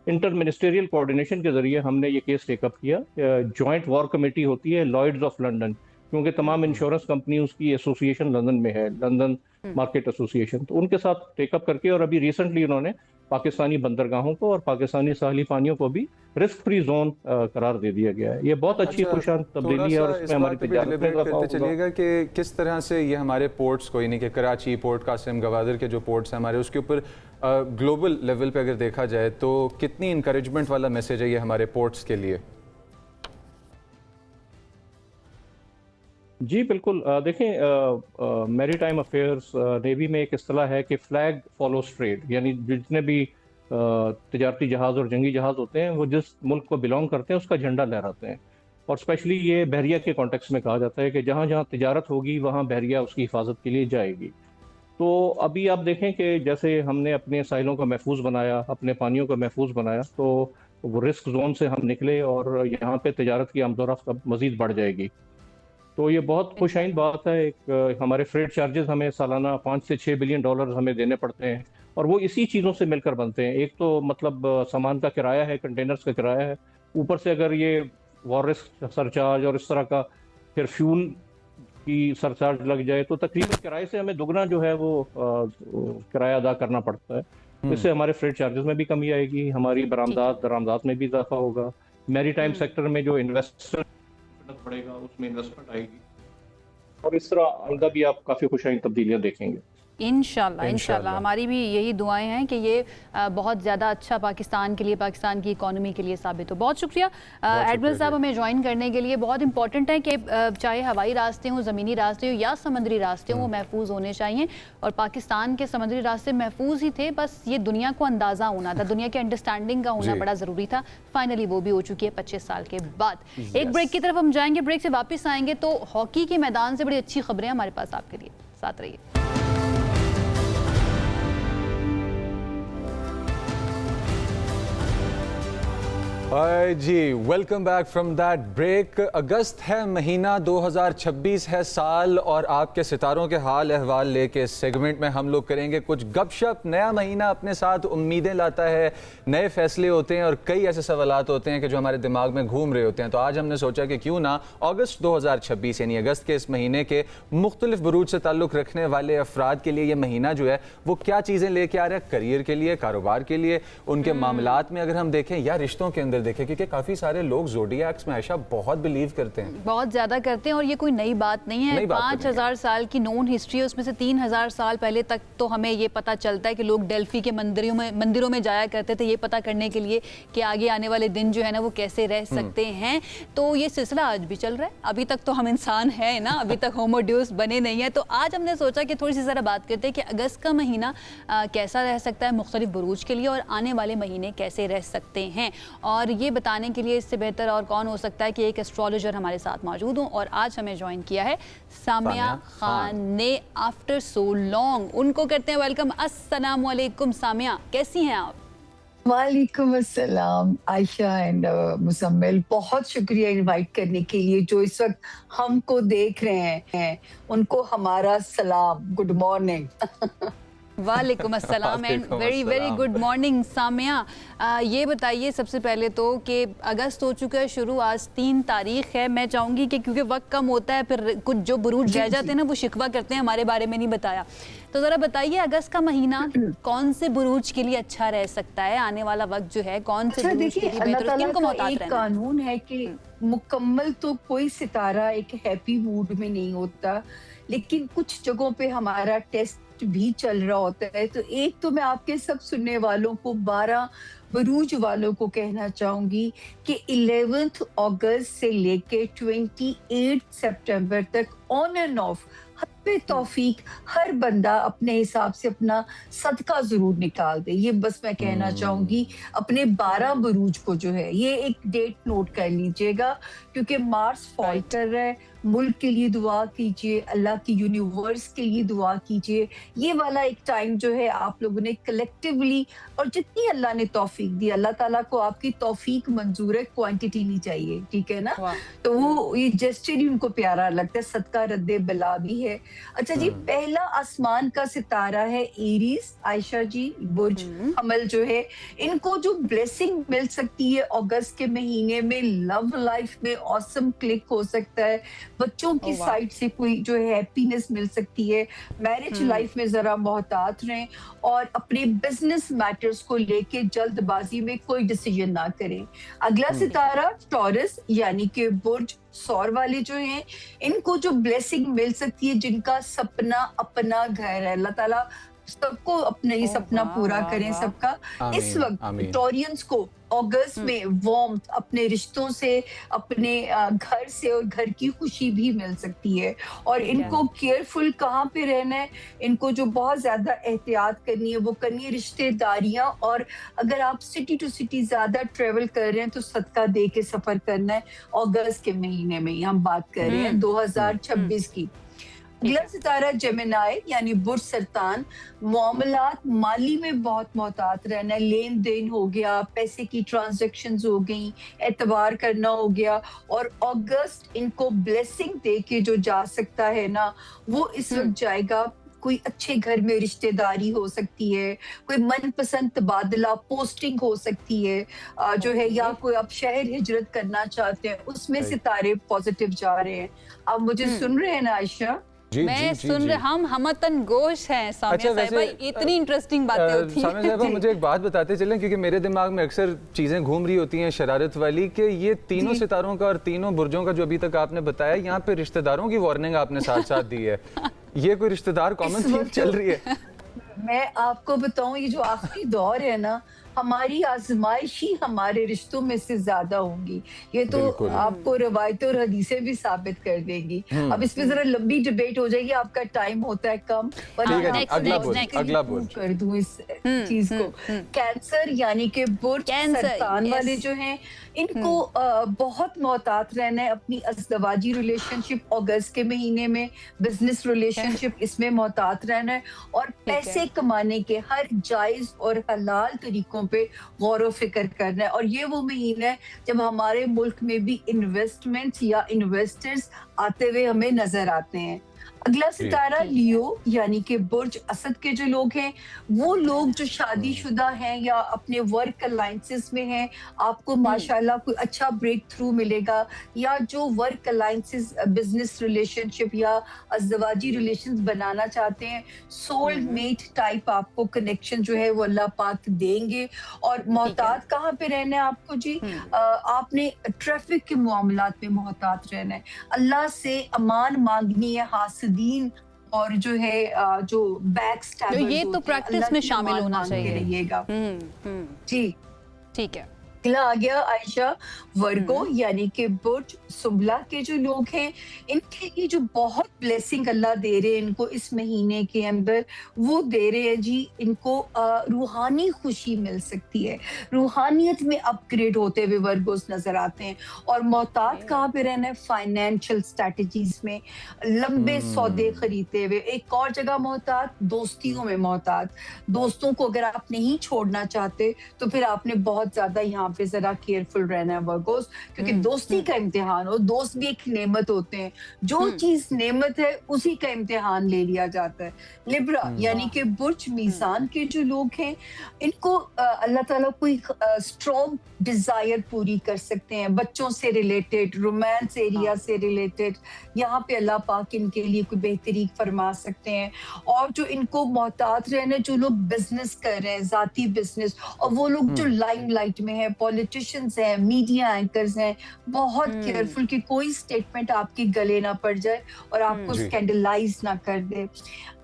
इंटर मिनिस्टेरियल कोऑर्डिनेशन के जरिए हमने ये केस टेकअप किया। जॉइंट वॉर कमेटी होती है लॉयड्स ऑफ लंदन, क्योंकि तमाम इंश्योरेंस कंपनी उसकी एसोसिएशन लंदन में है, लंदन मार्केट एसोसिएशन, तो उनके साथ टेकअप करके, और अभी रिसेंटली उन्होंने पाकिस्तानी बंदरगाहों को और पाकिस्तानी साहली पानियों को भी रिस्क फ्री जोन करार दे दिया गया है। ये बहुत अच्छी खुशान तब्दीली है, और इसमें हमारी तिजारत में इजाफा होगा। चलिएगा कि किस तरह से ये हमारे पोर्ट्स को, यानी कि कराची पोर्ट, कासिम, गवादर के जो पोर्ट्स हैं हमारे, उसके ऊपर ग्लोबल लेवल पे अगर देखा जाए तो कितनी इंकरेजमेंट वाला मैसेज है ये हमारे पोर्ट्स के लिए? जी बिल्कुल, देखें, मैरीटाइम अफेयर्स नेवी में एक इस्तेलाह है कि फ्लैग फॉलोज ट्रेड, यानी जितने भी तिजारती जहाज़ और जंगी जहाज़ होते हैं वो जिस मुल्क को बिलोंग करते हैं उसका झंडा लहराते हैं। और स्पेशली ये बहरिया के कॉन्टेक्स्ट में कहा जाता है कि जहाँ जहाँ तिजारत होगी वहाँ बहरिया उसकी हिफाजत के लिए जाएगी। तो अभी आप देखें कि जैसे हमने अपने साहिलों को महफूज बनाया, अपने पानियों को महफूज बनाया, तो वो रिस्क जोन से हम निकले और यहाँ पे तिजारत की आमदोरफ्त अब मज़ीद बढ़ जाएगी। तो ये बहुत खुशाइन बात है। एक हमारे फ्रेट चार्जेस हमें सालाना 5 से 6 बिलियन डॉलर हमें देने पड़ते हैं, और वो इसी चीज़ों से मिलकर बनते हैं। एक तो मतलब सामान का किराया है, कंटेनर्स का किराया है, ऊपर से अगर ये वॉर रिस्क सरचार्ज और इस तरह का फिर फ्यूल की सरचार्ज लग जाए, तो तकरीबन किराए से हमें दुगना जो है वो किराया अदा करना पड़ता है। इससे हमारे फ्रेट चार्जेस में भी कमी आएगी, हमारी दरामदात में भी इजाफा होगा, मैरीटाइम सेक्टर में जो इन्वेस्टमेंट पड़ेगा उसमें इन्वेस्टमेंट आएगी, और इस तरह आइंदा भी आप काफ़ी खुशाइन तब्दीलियाँ देखेंगे। इंशाल्लाह हमारी भी यही दुआएं हैं कि ये बहुत ज़्यादा अच्छा पाकिस्तान के लिए, पाकिस्तान की इकोनॉमी के लिए साबित हो। बहुत शुक्रिया एडमिरल साहब हमें ज्वाइन करने के लिए। बहुत इंपॉर्टेंट है कि चाहे हवाई रास्ते हों, ज़मीनी रास्ते हों या समुद्री रास्ते हों, वो महफूज होने चाहिए, और पाकिस्तान के समुद्री रास्ते महफूज ही थे, बस ये दुनिया को अंदाज़ा होना था, दुनिया के अंडरस्टैंडिंग का होना बड़ा ज़रूरी था। फाइनली वो भी हो चुकी है 25 साल के बाद। एक ब्रेक की तरफ हम जाएंगे, ब्रेक से वापस आएंगे तो हॉकी के मैदान से बड़ी अच्छी खबरें हमारे पास आपके लिए, साथ रहिए। जी welcome back from that break. अगस्त है महीना, 2026 है साल, और आपके सितारों के हाल अहवाल लेके इस सेगमेंट में हम लोग करेंगे कुछ गपशप। नया महीना अपने साथ उम्मीदें लाता है, नए फैसले होते हैं और कई ऐसे सवालात होते हैं कि जो हमारे दिमाग में घूम रहे होते हैं। तो आज हमने सोचा कि क्यों ना अगस्त 2026 यानी अगस्त के इस महीने के मुख्तलिफ बुरूज से ताल्लुक़ रखने वाले अफराद के लिए ये महीना जो है वो क्या चीज़ें लेके आ रहा है, करियर के लिए, कारोबार के लिए, उनके मामलात में अगर हम देखें या रिश्तों के अंदर देखें, क्योंकि काफ़ी सारे लोग ज़ोडिएक्स में आयशा बहुत बिलीव करते हैं, बहुत ज़्यादा करते हैं, और ये कोई नई बात नहीं है। नई बात तो नहीं 5000 साल की नोन हिस्ट्री है, उसमें से 3000 साल पहले तक तो हमें ये पता चलता है कि लोग डेल्फी के मंदिरों में जाया करते थे, ये पता करने के लिए कि आगे आने वाले दिन जो है ना वो कैसे रह सकते हैं। तो ये सिलसिला आज भी चल रहा है, अभी तक तो हम इंसान हैं ना, अभी तक होमोड्यूस बने नहीं है। तो आज हमने सोचा कि थोड़ी सी ज़रा बात करते हैं कि अगस्त का महीना कैसा रह सकता है मुख्तलिफ बुरूज के लिए, और आने वाले महीने कैसे रह सकते हैं। और ये बताने के लिए इससे बेहतर और कौन हो सकता है कि एक एस्ट्रोलॉजर हमारे साथ मौजूद हों। और आज हमें ज्वाइन किया है सामिया खान ने, आफ्टर सो लॉन्ग। उनको करते हैं वेलकम। अस्सलाम वालेकुम सामिया, कैसी हैं आप? वालेकुम अस्सलाम आयशा एंड मुसम्मिल, बहुत शुक्रिया इनवाइट करने के लिए। जो इस वक्त हमको देख रहे हैं उनको हमारा सलाम, गुड मॉर्निंग। वालेकुम अस्सलाम and very very good morning Samia. ये बताइए सबसे पहले तो कि अगस्त हो चुका है शुरू, आज 3 तारीख है। मैं चाहूँगी कि क्योंकि वक्त कम होता है, फिर कुछ जो बुरूज रह जाते हैं ना वो शिकवा करते हैं हमारे बारे में नहीं बताया, तो ज़रा बताइए अगस्त का महीना कौन से बुरूज के लिए अच्छा रह सकता है, आने वाला वक्त जो है कौन से बुरूज के लिए बेहतर, किनको मोहतात एक रहना? कानून है कि मुकम्मल तो कोई सितारा एक हैप्पी मूड में नहीं होता, लेकिन कुछ जगहों पे हमारा टेस्ट भी चल रहा होता है। तो एक तो मैं आपके सब सुनने वालों को, 12 बरूज वालों को कहना चाहूंगी कि 11 अगस्त से लेके 28 सितंबर तक ऑन एंड ऑफ हस्बे तौफीक हर बंदा अपने हिसाब से अपना सदका जरूर निकाल दे। ये बस मैं कहना चाहूंगी अपने 12 बरूज को जो है, ये एक डेट नोट कर लीजिएगा, क्योंकि मार्स फॉल कर रहा है। मुल्क के लिए दुआ कीजिए, अल्लाह की यूनिवर्स के लिए दुआ कीजिए। ये वाला एक टाइम जो है आप लोगों ने कलेक्टिवली, और जितनी अल्लाह ने तौफीक दी, अल्लाह ताला को आपकी तौफीक मंजूर है, क्वांटिटी नहीं चाहिए, ठीक है ना। तो वो ये जेस्चर ही उनको प्यारा लगता है, सदका रद्दे बला भी है। अच्छा जी, पहला आसमान का सितारा है एरीज, आयशा जी, बुर्ज हमल जो है, इनको जो ब्लेसिंग मिल सकती है अगस्त के महीने में, लव लाइफ में ऑसम क्लिक हो सकता है, बच्चों की साइड से कोई जो है हैप्पीनेस मिल सकती है। मैरिज लाइफ में जरा मोहतात रहें, और अपने बिजनेस मैटर्स को लेके जल्दबाजी में कोई डिसीजन ना करें। अगला सितारा टॉरस यानी कि बुर्ज सौर वाले जो हैं, इनको जो ब्लेसिंग मिल सकती है, जिनका सपना अपना घर है, अल्लाह ताला सबको अपना ये सपना पूरा करें सबका। इस वक्त टॉरियंस को अगस्त में वार्मथ अपने रिश्तों से, अपने घर से और घर की खुशी भी मिल सकती है। और इनको केयरफुल कहाँ पे रहना है, इनको जो बहुत ज्यादा एहतियात करनी है वो करनी है रिश्तेदारियां। और अगर आप सिटी टू सिटी ज्यादा ट्रेवल कर रहे हैं तो सदका दे के सफर करना है। अगस्त के महीने में हम बात कर रहे हैं 2026 की। अगला सितारा जेमिनाई यानी बुर्ज सरतान, मामलात माली में बहुत मोहतात रहना है, लेन देन हो गया, पैसे की ट्रांजैक्शंस हो गई, एतबार करना हो गया। और अगस्त इनको ब्लेसिंग दे के जो जा सकता है ना, वो इस वक्त जाएगा। कोई अच्छे घर में रिश्तेदारी हो सकती है, कोई मनपसंद तबादला पोस्टिंग हो सकती है जो है, या कोई आप शहर हिजरत करना चाहते हैं, उसमें सितारे पॉजिटिव जा रहे हैं। आप मुझे सुन रहे हैं ना आयशा? मैं सुन रहे, हम हमतन गोश हैं सामिया साहिबा, इतनी इंटरेस्टिंग बातें होती हैं। सामिया साहिबा, मुझे एक बात बताते चलें, क्योंकि मेरे दिमाग में अक्सर चीज़ें घूम रही होती हैं शरारत वाली, कि ये तीनों सितारों का और तीनों बुर्जों का जो अभी तक आपने बताया, यहाँ पे रिश्तेदारों की वार्निंग आपने साथ साथ दी है। ये कोई रिश्तेदार कॉमन थीम चल रही है? मैं आपको बताऊं, ये जो आखिरी दौर है ना, हमारी आजमाइश ही हमारे रिश्तों में से ज्यादा होंगी। ये तो आपको रवायतें और हदीसें भी साबित कर देंगी। अब इसमें जरा लंबी डिबेट हो जाएगी, आपका टाइम होता है कम, पर अगला बुर्ज कर दूं इस चीज को। कैंसर यानी कि बुर्ज सरतान वाले जो हैं, इनको बहुत मोहतात रहना है अपनी अज़दवाजी रिलेशनशिप अगस्त के महीने में, बिजनेस रिलेशनशिप इसमें मोहतात रहना है, और पैसे कमाने के हर जायज और हलाल तरीकों पे गौर व फिक्र करना है। और ये वो महीना है जब हमारे मुल्क में भी इन्वेस्टमेंट्स या इन्वेस्टर्स आते हुए हमें नजर आते हैं। अगला सितारा लियो यानी कि बुर्ज असद के जो लोग हैं, वो लोग जो शादीशुदा हैं या अपने वर्क अलायंसेस में हैं, आपको माशाल्लाह कोई अच्छा ब्रेक थ्रू मिलेगा, या जो वर्क अलायंसेस बिजनेस रिलेशनशिप या अज़दवाजी रिलेशंस बनाना चाहते हैं, सोल मेट टाइप आपको कनेक्शन जो है वो अल्लाह पाक देंगे। और मोहतात कहाँ पे रहना है आपको जी? आपने ट्रैफिक के मामलात में मोहतात रहना है, अल्लाह से अमान मांगनी है, हासिदीन और जो है जो बैक स्टैबर्स ये तो प्रैक्टिस में शामिल होना चाहिए। रहिएगा जी। ठीक है। अगला आ गया आयशा वर्गो यानी कि बुर्ज सुंबला के जो लोग हैं, इनके लिए जो बहुत ब्लेसिंग अल्लाह दे रहे हैं इनको इस महीने के अंदर, वो दे रहे हैं जी इनको रूहानी खुशी मिल सकती है, रूहानियत में अपग्रेड होते हुए वर्गोस नजर आते हैं। और मोहतात कहाँ पे रहना है? फाइनेंशियल स्ट्रेटजीज में, लंबे सौदे खरीदते हुए। एक और जगह मोहतात दोस्तियों में मोहतात, दोस्तों को अगर आप नहीं छोड़ना चाहते तो फिर आपने बहुत ज्यादा यहाँ पे जरा केयरफुल रहना है वर्गोस, क्योंकि दोस्ती का इम्तिहान हो, दोस्त भी एक नेमत होते हैं, जो चीज नेमत है उसी का इम्तिहान ले लिया जाता है। लिब्रा यानी कि बुर्ज मीज़ान के जो लोग हैं, इनको अल्लाह ताला कोई स्ट्रॉन्ग डिजायर पूरी कर सकते हैं, बच्चों से रिलेटेड, रोमांस एरिया से रिलेटेड, यहाँ पे अल्लाह पाक इनके लिए कोई बेहतरी फरमा सकते हैं। और जो इनको मोहतात रहने, जो लोग बिजनेस कर रहे हैं, जाती बिजनेस, और वो लोग जो लाइमलाइट में है, पॉलिटिशियंस हैं, मीडिया एंकर्स हैं, बहुत केयरफुल कि कोई स्टेटमेंट आपके गले ना पड़ जाए और आपको स्कैंडलाइज ना कर दे।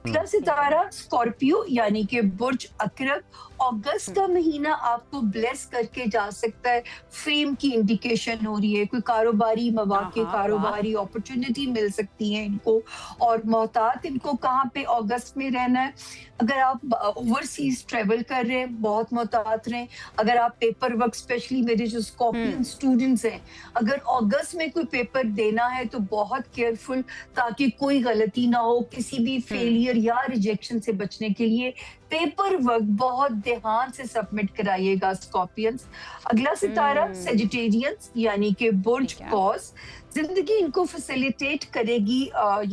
अगला सितारा स्कॉर्पियो यानी कि बुर्ज अकरब, अगस्त का महीना आपको ब्लेस करके जा सकता है, फेम की इंडिकेशन हो रही है, कोई कारोबारी मौके, कारोबारी अपॉर्चुनिटी मिल सकती है इनको। और मोहतात इनको कहाँ पे अगस्त में रहना है? अगर आप ओवरसीज ट्रेवल कर रहे हैं, बहुत मोहतात रहें। अगर आप पेपर वर्क, स्पेशली मेरे जो स्कॉर्पियन स्टूडेंट्स हैं, अगर अगस्त में कोई पेपर देना है तो बहुत केयरफुल, ताकि कोई गलती ना हो, किसी भी फेलियर या रिजेक्शन से बचने के लिए पेपर वर्क बहुत ध्यान से सबमिट कराइएगा स्कॉर्पियंस। अगला सितारा सेजिटेरियंस यानी कि बुर्ज कॉज, जिंदगी इनको फैसिलिटेट करेगी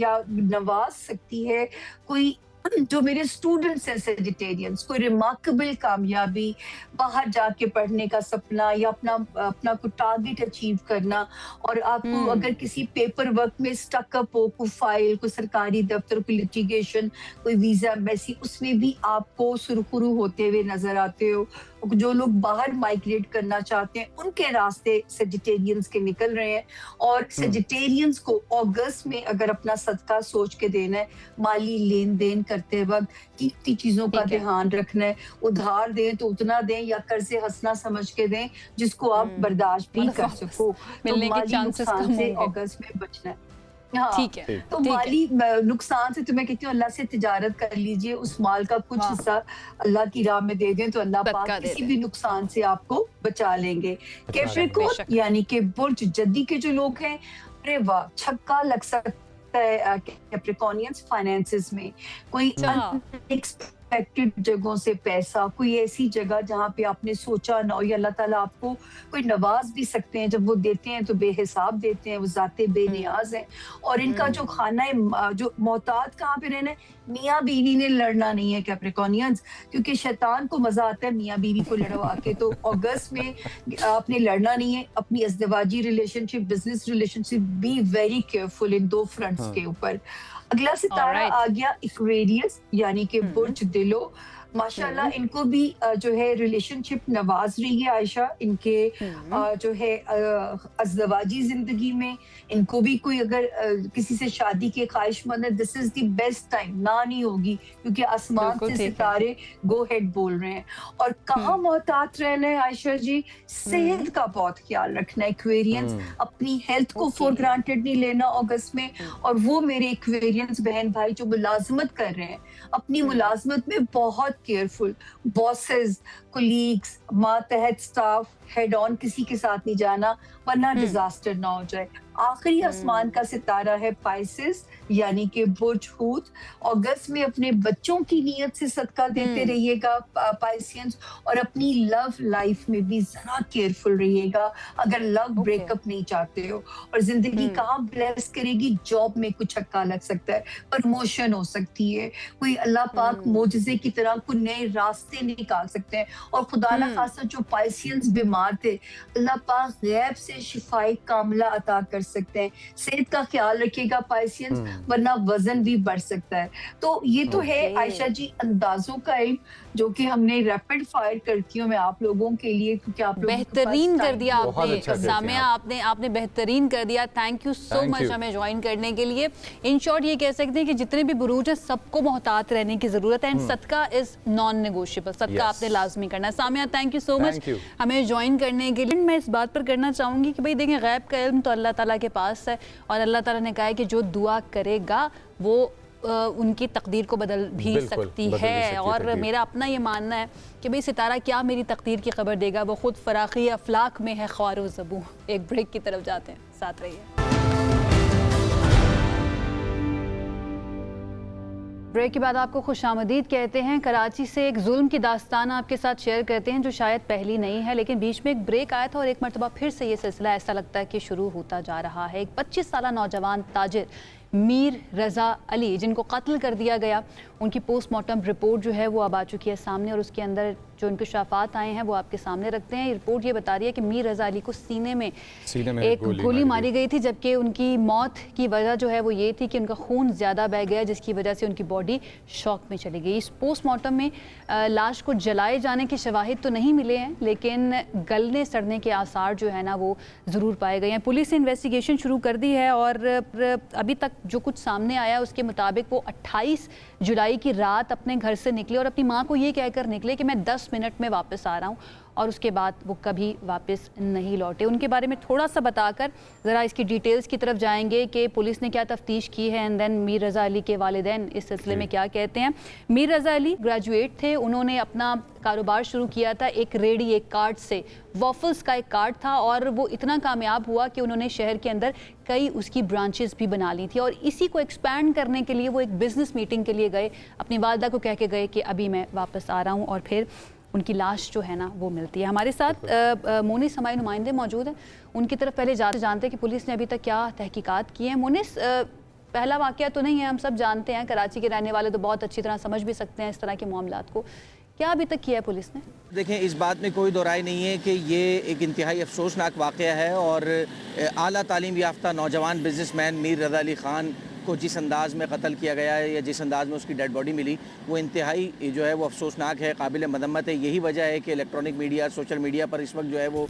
या नवाज सकती है। कोई जो मेरे स्टूडेंट्स हैं सेजिटेरियंस, कोई रिमार्केबल कामयाबी, बाहर जाके पढ़ने का सपना या अपना कोई टारगेट अचीव करना, और आपको अगर किसी पेपर वर्क में स्टकअप हो, कोई फाइल, कोई सरकारी दफ्तर, कोई लिटिगेशन, कोई वीजा एम्बेसी, उसमें भी आपको सुरखुरू होते हुए नजर आते हो। जो लोग बाहर माइग्रेट करना चाहते हैं, उनके रास्ते सेजिटेरियंस के निकल रहे हैं। और सेजिटेरियंस को अगस्त में अगर अपना सदका सोच के देना है, माली लेन देन करते वक्त कीमती चीजों का ध्यान रखना है, उधार दें तो उतना दें या कर्जे हंसना समझ के दें जिसको आप बर्दाश्त भी कर सको। तो माली नुकसान से अगस्त में बचना है। हाँ, ठीक है। तो माली नुकसान से तो मैं कहती हूँ अल्लाह से तिजारत कर लीजिए, उस माल का कुछ हिस्सा अल्लाह की राह में दे दें तो अल्लाह पाक किसी भी नुकसान से आपको बचा लेंगे। कैप्रिकॉर्न यानी कि बुर्ज जद्दी के जो लोग हैं, अरे वाह, छक्का लग सकता है कैप्रिकॉर्नियंस फाइनेंसेस में। कोई अनएक्सपेक्टेड जगहों से पैसा, कोई ऐसी जगह जहाँ पे आपने सोचा ना हो, या अल्लाह ताला आपको कोई नवाज भी सकते हैं। जब वो देते हैं तो बेहिसाब देते हैं, वो जाते बेनियाज हैं। और इनका जो खाना है, जो मोहतात कहाँ पे रहना है, मियाँ बीवी ने लड़ना नहीं है कैप्रिकॉर्नियंस, क्योंकि शैतान को मजा आता है मियाँ बीवी को लड़वा के। तो अगस्त में आपने लड़ना नहीं है। अपनी अज़दवाजी relationship, business relationship, be very careful in two fronts के ऊपर। अगला सितारा आ गया एक्वेरियस यानी कि बुर्ज दिलो। माशाल्लाह इनको भी जो है रिलेशनशिप नवाज रही है आयशा, इनके जो है अज़दवाजी जिंदगी में इनको भी कोई अगर किसी से शादी के ख्वाहिशमंद है, this is the best time, ना नहीं होगी, क्योंकि आसमान से सितारे गो हेड बोल रहे हैं। और कहाँ मोहतात रहना है आयशा जी? सेहत का बहुत ख्याल रखना है एक्वेरियंस, अपनी हेल्थ को फॉर ग्रांटेड नहीं लेना अगस्त में। और वो मेरे एक्वेरियंस बहन भाई जो मुलाजमत कर रहे हैं, अपनी मुलाजमत में बहुत केयरफुल, बॉसेस, कोलीग्स, मातहत स्टाफ, हेड ऑन किसी के साथ नहीं जाना, वरना डिजास्टर ना हो जाए। आखिरी आसमान का सितारा है पाइसेस यानी कि बुर्ज हूत। अगस्त में अपने बच्चों की नीयत से सदका देते रहिएगा पाइसियंस, और अपनी लव लाइफ में भी जरा केयरफुल रहिएगा अगर लव ब्रेकअप नहीं चाहते हो। और जिंदगी कहाँ ब्लेस करेगी, जॉब में कुछ हक्का लग सकता है, प्रमोशन हो सकती है, कोई अल्लाह पाक मोजज़े की तरह कोई नए रास्ते निकाल सकते हैं। और खुदा ना खासा जो पाइसियंस बीमार थे, अल्लाह पाक गैब से शिफाए कामला अता कर सकते हैं। सेहत का ख्याल रखिएगा पाइसियंस, वरना वजन भी बढ़ सकता है। तो ये तो है आयशा जी अंदाजों का इल्म जो कि हमने रैपिड फायर करती हूँ मैं आप लोगों के लिए, क्योंकि आप लोगों बेहतरीन कर दिया आपने अच्छा सामिया, आपने बेहतरीन कर दिया। थैंक यू सो मच हमें ज्वाइन करने के लिए। इन शॉर्ट ये कह सकते हैं कि जितने भी बुरूज हैं सबको मोहतात रहने की जरूरत है, एंड सदका इज नॉन नेगोशिएबल, सदका आपने लाजमी करना है। Samia thank you so much हमें ज्वाइन करने के लिए। मैं इस बात पर करना चाहूंगी कि भाई देखें, गैब का इल्म तो अल्लाह ताला के पास है, और अल्लाह ताला ने कहा है कि जो दुआ करेगा वो उनकी तकदीर को बदल भी सकती है। और मेरा अपना ये मानना है कि भाई सितारा क्या मेरी तकदीर की खबर देगा, वो खुद फराखी अफलाक में है ख्वारो ज़बू। एक ब्रेक की तरफ जाते हैं, साथ रहिए। ब्रेक के बाद आपको खुशामदीद कहते हैं। कराची से एक जुल्म की दास्तान आपके साथ शेयर करते हैं जो शायद पहली नहीं है, लेकिन बीच में एक ब्रेक आया था और एक मरतबा फिर से ये सिलसिला ऐसा लगता है कि शुरू होता जा रहा है। एक 25 साला नौजवान ताजिर मीर रज़ा अली जिनको कत्ल कर दिया गया, उनकी पोस्टमार्टम रिपोर्ट जो है वो अब आ चुकी है सामने, और उसके अंदर जो इंकशाफात आए हैं वो आपके सामने रखते हैं। रिपोर्ट ये बता रही है कि मीर रज़ा अली को सीने में एक गोली मारी गई थी, जबकि उनकी मौत की वजह जो है वो ये थी कि उनका खून ज़्यादा बह गया, जिसकी वजह से उनकी बॉडी शॉक में चली गई। इस पोस्टमार्टम में लाश को जलाए जाने के शवाहिद तो नहीं मिले हैं, लेकिन गलने सड़ने के आसार जो है ना वो ज़रूर पाए गए हैं। पुलिस ने इन्वेस्टिगेशन शुरू कर दी है, और अभी तक जो कुछ सामने आया उसके मुताबिक वो 28 जुलाई की रात अपने घर से निकले और अपनी माँ को ये कहकर निकले कि मैं 10 मिनट में वापस आ रहा हूँ, और उसके बाद वो कभी वापस नहीं लौटे। उनके बारे में थोड़ा सा बताकर ज़रा इसकी डिटेल्स की तरफ जाएंगे कि पुलिस ने क्या तफ्तीश की है, एंड देन मीर रज़ा अली के वालिदैन इस सिलसिले में क्या कहते हैं। मीर रज़ा अली ग्रेजुएट थे, उन्होंने अपना कारोबार शुरू किया था एक रेडी, एक कार्ट से। वॉफल्स का एक कार्ट था, और वो इतना कामयाब हुआ कि उन्होंने शहर के अंदर कई उसकी ब्रांचेस भी बना ली थी, और इसी को एक्सपैंड करने के लिए वो एक बिज़नेस मीटिंग के लिए गए, अपनी वालदा को कह के गए कि अभी मैं वापस आ रहा हूँ, और फिर उनकी लाश जो है ना वो मिलती है। हमारे साथ मोनिस हमारे नुमाइंदे मौजूद हैं, उनकी तरफ पहले जानते हैं कि पुलिस ने अभी तक क्या तहकीकात की है। मोनिस, पहला वाक़या तो नहीं है, हम सब जानते हैं, कराची के रहने वाले तो बहुत अच्छी तरह समझ भी सकते हैं इस तरह के मामलात को। क्या अभी तक किया है पुलिस ने? देखें, इस बात में कोई दो राय नहीं है कि ये एक इंतहाई अफसोसनाक वाक़या है, और आला तालीम याफ्ता नौजवान बिजनेसमैन मीर रज़ा अली ख़ान को जिस अंदाज़ में कत्ल किया गया है या जिस अंदाज़ में उसकी डेड बॉडी मिली, वो इंतहाई जो है वो अफसोसनाक है, काबिल मदम्मत है। यही वजह है कि इलेक्ट्रॉनिक मीडिया, सोशल मीडिया पर इस वक्त जो है वो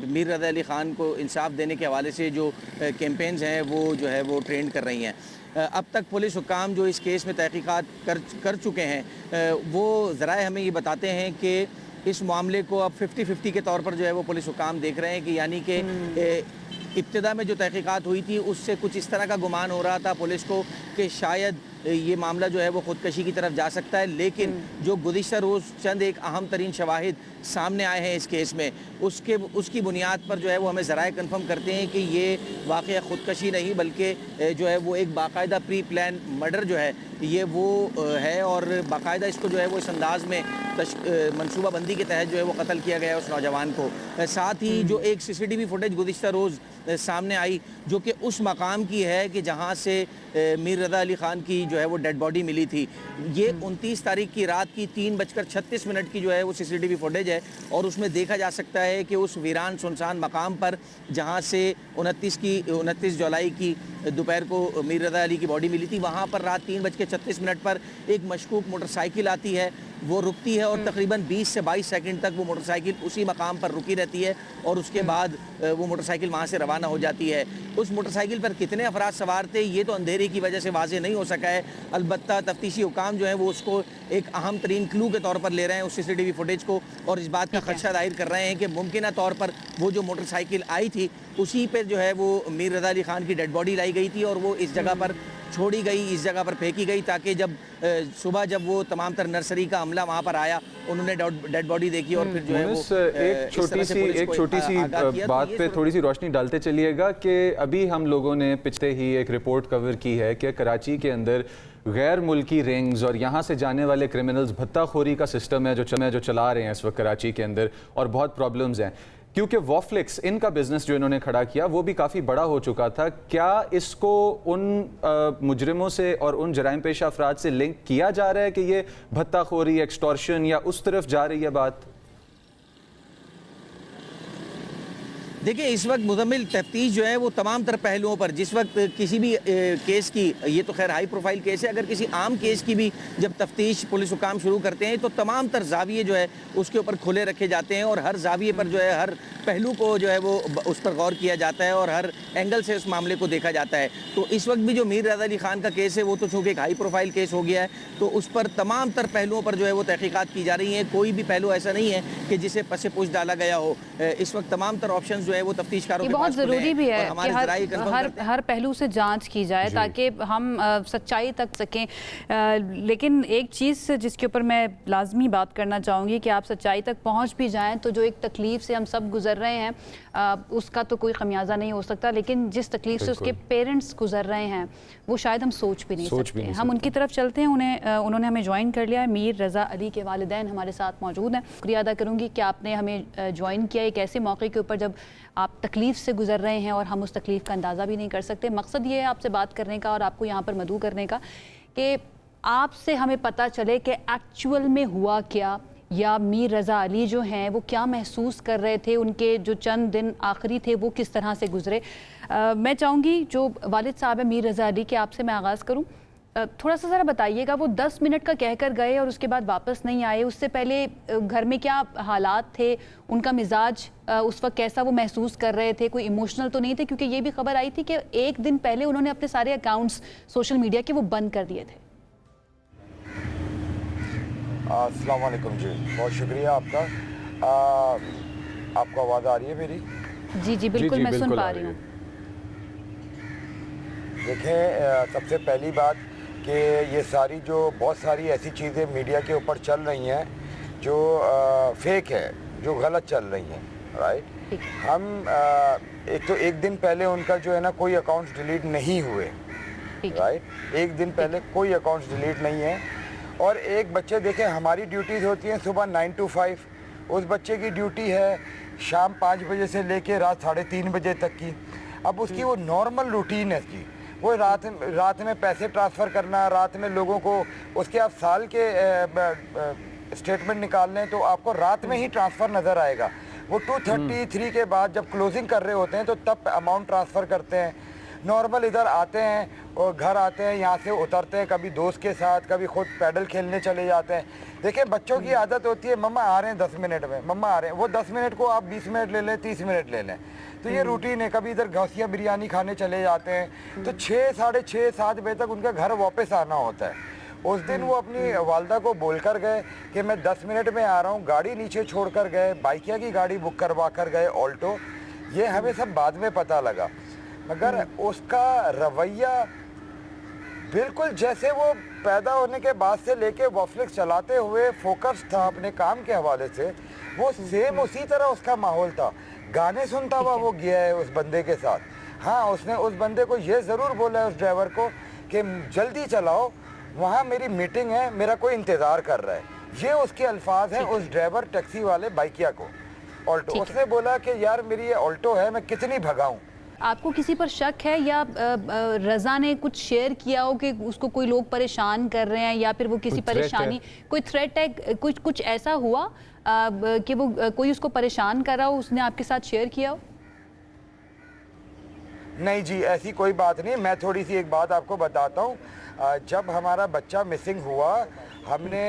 मीर रज़ा अली ख़ान को इंसाफ देने के हवाले से जो कैंपेन्स हैं वो जो है वो ट्रेंड कर रही हैं। अब तक पुलिस हुक्काम जो इस केस में तहकीकात कर चुके हैं, वो ज़राए हमें ये बताते हैं कि इस मामले को अब 50-50 के तौर पर जो है वो पुलिस हुक्काम देख रहे हैं, कि यानी कि इब्तिदा में जो तहकीकात हुई थी उससे कुछ इस तरह का गुमान हो रहा था पुलिस को कि शायद ये मामला जो है वो ख़ुदकशी की तरफ जा सकता है, लेकिन जो गुज़िश्ता रोज़ चंद एक अहम तरीन शवाहिद सामने आए हैं इस केस में, उसकी बुनियाद पर जो है वो हमें ज़राए कन्फर्म करते हैं कि ये वाक़या ख़ुदकशी नहीं बल्कि जो है वो एक बाकायदा प्री प्लान मर्डर जो है ये वो है, और बाकायदा इसको जो है वो इस अंदाज़ में मनसूबाबंदी के तहत जो है वो कत्ल किया गया उस नौजवान को। साथ ही जो एक CCTV फुटेज गुज़िश्ता रोज़ सामने आई जो कि उस मकाम की है कि जहाँ से मीर रज़ा अली ख़ान की जो है वो डेड बॉडी मिली थी, ये 29 तारीख की रात की 3:36 की जो है वो CCTV फुटेज है, और उसमें देखा जा सकता है कि उस वीरान सुनसान मकाम पर जहाँ से 29 जुलाई की दोपहर को मीर रज़ा अली की बॉडी मिली थी, वहाँ पर रात 3:36 पर एक मशकूक मोटरसाइकिल आती है, वो रुकती है और तकरीबन 20 से 22 सेकंड तक वो मोटरसाइकिल उसी मकाम पर रुकी रहती है, और उसके बाद वो मोटरसाइकिल वहाँ से रवाना हो जाती है। उस मोटरसाइकिल पर कितने अफराद सवार थे ये तो अंधेरे की वजह से वाज़ेह नहीं हो सका है, अलबत्ता तफ्तीशी हुकाम जो है वो उसको एक अहम तरीन क्लू के तौर पर ले रहे हैं उस CCTV फुटेज को, और इस बात का खदशा जाहिर कर रहे हैं कि मुमकिन तौर पर वो जो मोटरसाइकिल आई थी उसी पर जो है वो मीर रज़ा अली ख़ान की डेड बॉडी लाई गई थी, और वो इस जगह पर छोड़ी गई, इस जगह पर फेंकी गई ताकि जब सुबह जब वो तमाम तर नर्सरी का अमला वहाँ पर आया, उन्होंने डेड बॉडी देखी और फिर जो है वो एक छोटी सी बात पे थोड़ी सी रोशनी डालते चलिएगा कि अभी हम लोगों ने पिछले ही एक रिपोर्ट कवर की है कि कराची के अंदर गैर मुल्की रिंग्स और यहाँ से जाने वाले क्रिमिनल्स भत्ताखोरी का सिस्टम है जो चला रहे हैं इस वक्त कराची के अंदर, और बहुत प्रॉब्लम्स हैं क्योंकि वॉफ्लिक्स इनका बिजनेस जो इन्होंने खड़ा किया वो भी काफ़ी बड़ा हो चुका था। क्या इसको उन मुजरिमों से और उन जराइम पेश अफराद से लिंक किया जा रहा है कि ये भत्ताखोरी, एक्सटॉर्शन या उस तरफ जा रही है बात? देखिए, इस वक्त मुकम्मल तफ्तीश जो है वो तमाम तर पहलुओं पर, जिस वक्त किसी भी केस की, ये तो खैर हाई प्रोफाइल केस है, अगर किसी आम केस की भी जब तफ्तीश पुलिस हुकाम शुरू करते हैं तो तमाम तर जाविये जो है उसके ऊपर खुले रखे जाते हैं और हर जाविये पर जो है हर पहलू को जो है वो उस पर गौर किया जाता है और हर एंगल से उस मामले को देखा जाता है। तो इस वक्त भी जो मीर रज़ा अली खान का केस है वो तो चूँकि एक हाई प्रोफाइल केस हो गया है, तो उस पर तमाम तर पहलुओं पर जो है वो तहकीकात की जा रही हैं। कोई भी पहलू ऐसा नहीं है कि जिसे पसे पुश डाला गया हो। इस वक्त तमाम तर ऑप्शन जो है वो तफ्तीशकारों के बहुत पास खुले ज़रूरी हैं भी है और कि हर पहलू से जांच की जाए ताकि हम सच्चाई तक सकें। लेकिन एक चीज़ जिसके ऊपर मैं लाजमी बात करना चाहूँगी कि आप सच्चाई तक पहुँच भी जाएं तो जो एक तकलीफ़ से हम सब गुजर रहे हैं उसका तो कोई खमियाजा नहीं हो सकता, लेकिन जिस तकलीफ़ से उसके पेरेंट्स गुजर रहे हैं वो शायद हम सोच भी नहीं सकते। हम उनकी तरफ चलते हैं। उन्होंने हमें ज्वाइन कर लिया है। मीर रज़ा अली के वालिदैन हमारे साथ मौजूद हैं। शुक्रिया अदा करूँगी कि आपने हमें ज्वाइन किया एक ऐसे मौके के ऊपर जब आप तकलीफ़ से गुजर रहे हैं और हम उस तकलीफ़ का अंदाज़ा भी नहीं कर सकते। मकसद ये है आपसे बात करने का और आपको यहाँ पर मदऊ करने का कि आपसे हमें पता चले कि एक्चुअल में हुआ क्या, या मीर रज़ा अली जो हैं वो क्या महसूस कर रहे थे, उनके जो चंद दिन आखिरी थे वो किस तरह से गुजरे। मैं चाहूँगी जो वालिद साहब है मीर रज़ा अली के, आपसे मैं आगाज़ करूँ। थोड़ा सा ज़रा बताइएगा, वो 10 मिनट का कहकर गए और उसके बाद वापस नहीं आए, उससे पहले घर में क्या हालात थे, उनका मिजाज उस वक्त कैसा वो महसूस कर रहे थे, कोई इमोशनल तो नहीं थे? क्योंकि ये भी खबर आई थी कि एक दिन पहले उन्होंने अपने सारे अकाउंट्स सोशल मीडिया के वो बंद कर दिए थे। अस्सलाम वालेकुम जी, बहुत शुक्रिया आपका। आपको आवाज़ आ रही है मेरी? जी जी बिल्कुल, मैं सुन पा रही हूँ। देखें, सबसे पहली बात कि ये सारी जो बहुत सारी ऐसी चीज़ें मीडिया के ऊपर चल रही हैं जो फेक है, जो गलत चल रही हैं, राइट। हम एक तो एक दिन पहले उनका जो है ना कोई अकाउंट्स डिलीट नहीं हुए, राइट। एक दिन पहले कोई अकाउंट्स डिलीट नहीं है। और एक बच्चे, देखें हमारी ड्यूटीज़ होती हैं सुबह 9 to 5, उस बच्चे की ड्यूटी है शाम 5 बजे से लेके रात 3:30 बजे तक की। अब उसकी वो नॉर्मल रूटीन है जी, वो रात में पैसे ट्रांसफ़र करना, रात में लोगों को, उसके आप साल के स्टेटमेंट निकाल लें तो आपको रात में ही ट्रांसफ़र नज़र आएगा। वो 2:33 के बाद जब क्लोजिंग कर रहे होते हैं तो तब अमाउंट ट्रांसफ़र करते हैं। नॉर्मल इधर आते हैं और घर आते हैं, यहाँ से उतरते हैं, कभी दोस्त के साथ, कभी खुद पैडल खेलने चले जाते हैं। देखिए बच्चों की आदत होती है, मम्मा आ रहे हैं 10 मिनट में, मम्मा आ रहे हैं। वो 10 मिनट को आप 20 मिनट ले लें, 30 मिनट ले लें, तो ये रूटीन है। कभी इधर घौसिया बिरयानी खाने चले जाते हैं तो 6, 6:30, 7 बजे तक उनका घर वापस आना होता है। उस दिन वो अपनी वालदा को बोल कर गए कि मैं 10 मिनट में आ रहा हूँ, गाड़ी नीचे छोड़ कर गए, बाइकिया की गाड़ी बुक करवा कर गए, ऑल्टो। ये हमें सब बाद में पता लगा, मगर उसका रवैया बिल्कुल जैसे वो पैदा होने के बाद से लेके वॉफ्लिक्स चलाते हुए फोकस था अपने काम के हवाले से, वो सेम उसी तरह उसका माहौल था। गाने सुनता हुआ वो गया है उस बंदे के साथ। हाँ, उसने उस बंदे को ये ज़रूर बोला है, उस ड्राइवर को, कि जल्दी चलाओ, वहाँ मेरी मीटिंग है, मेरा कोई इंतज़ार कर रहा है। ये उसके अल्फाज हैं उस ड्राइवर टैक्सी वाले बाइकिया को, ऑल्टो। उसने बोला कि यार मेरी ये ऑल्टो है, मैं कितनी भगाऊँ। आपको किसी पर शक है या रज़ा ने कुछ शेयर किया हो कि उसको कोई लोग परेशान कर रहे हैं या फिर वो किसी परेशानी, कोई थ्रेट है, कुछ ऐसा हुआ कि वो कोई उसको परेशान कर रहा हो, उसने आपके साथ शेयर किया हो? नहीं जी, ऐसी कोई बात नहीं। मैं थोड़ी सी एक बात आपको बताता हूँ। जब हमारा बच्चा मिसिंग हुआ, हमने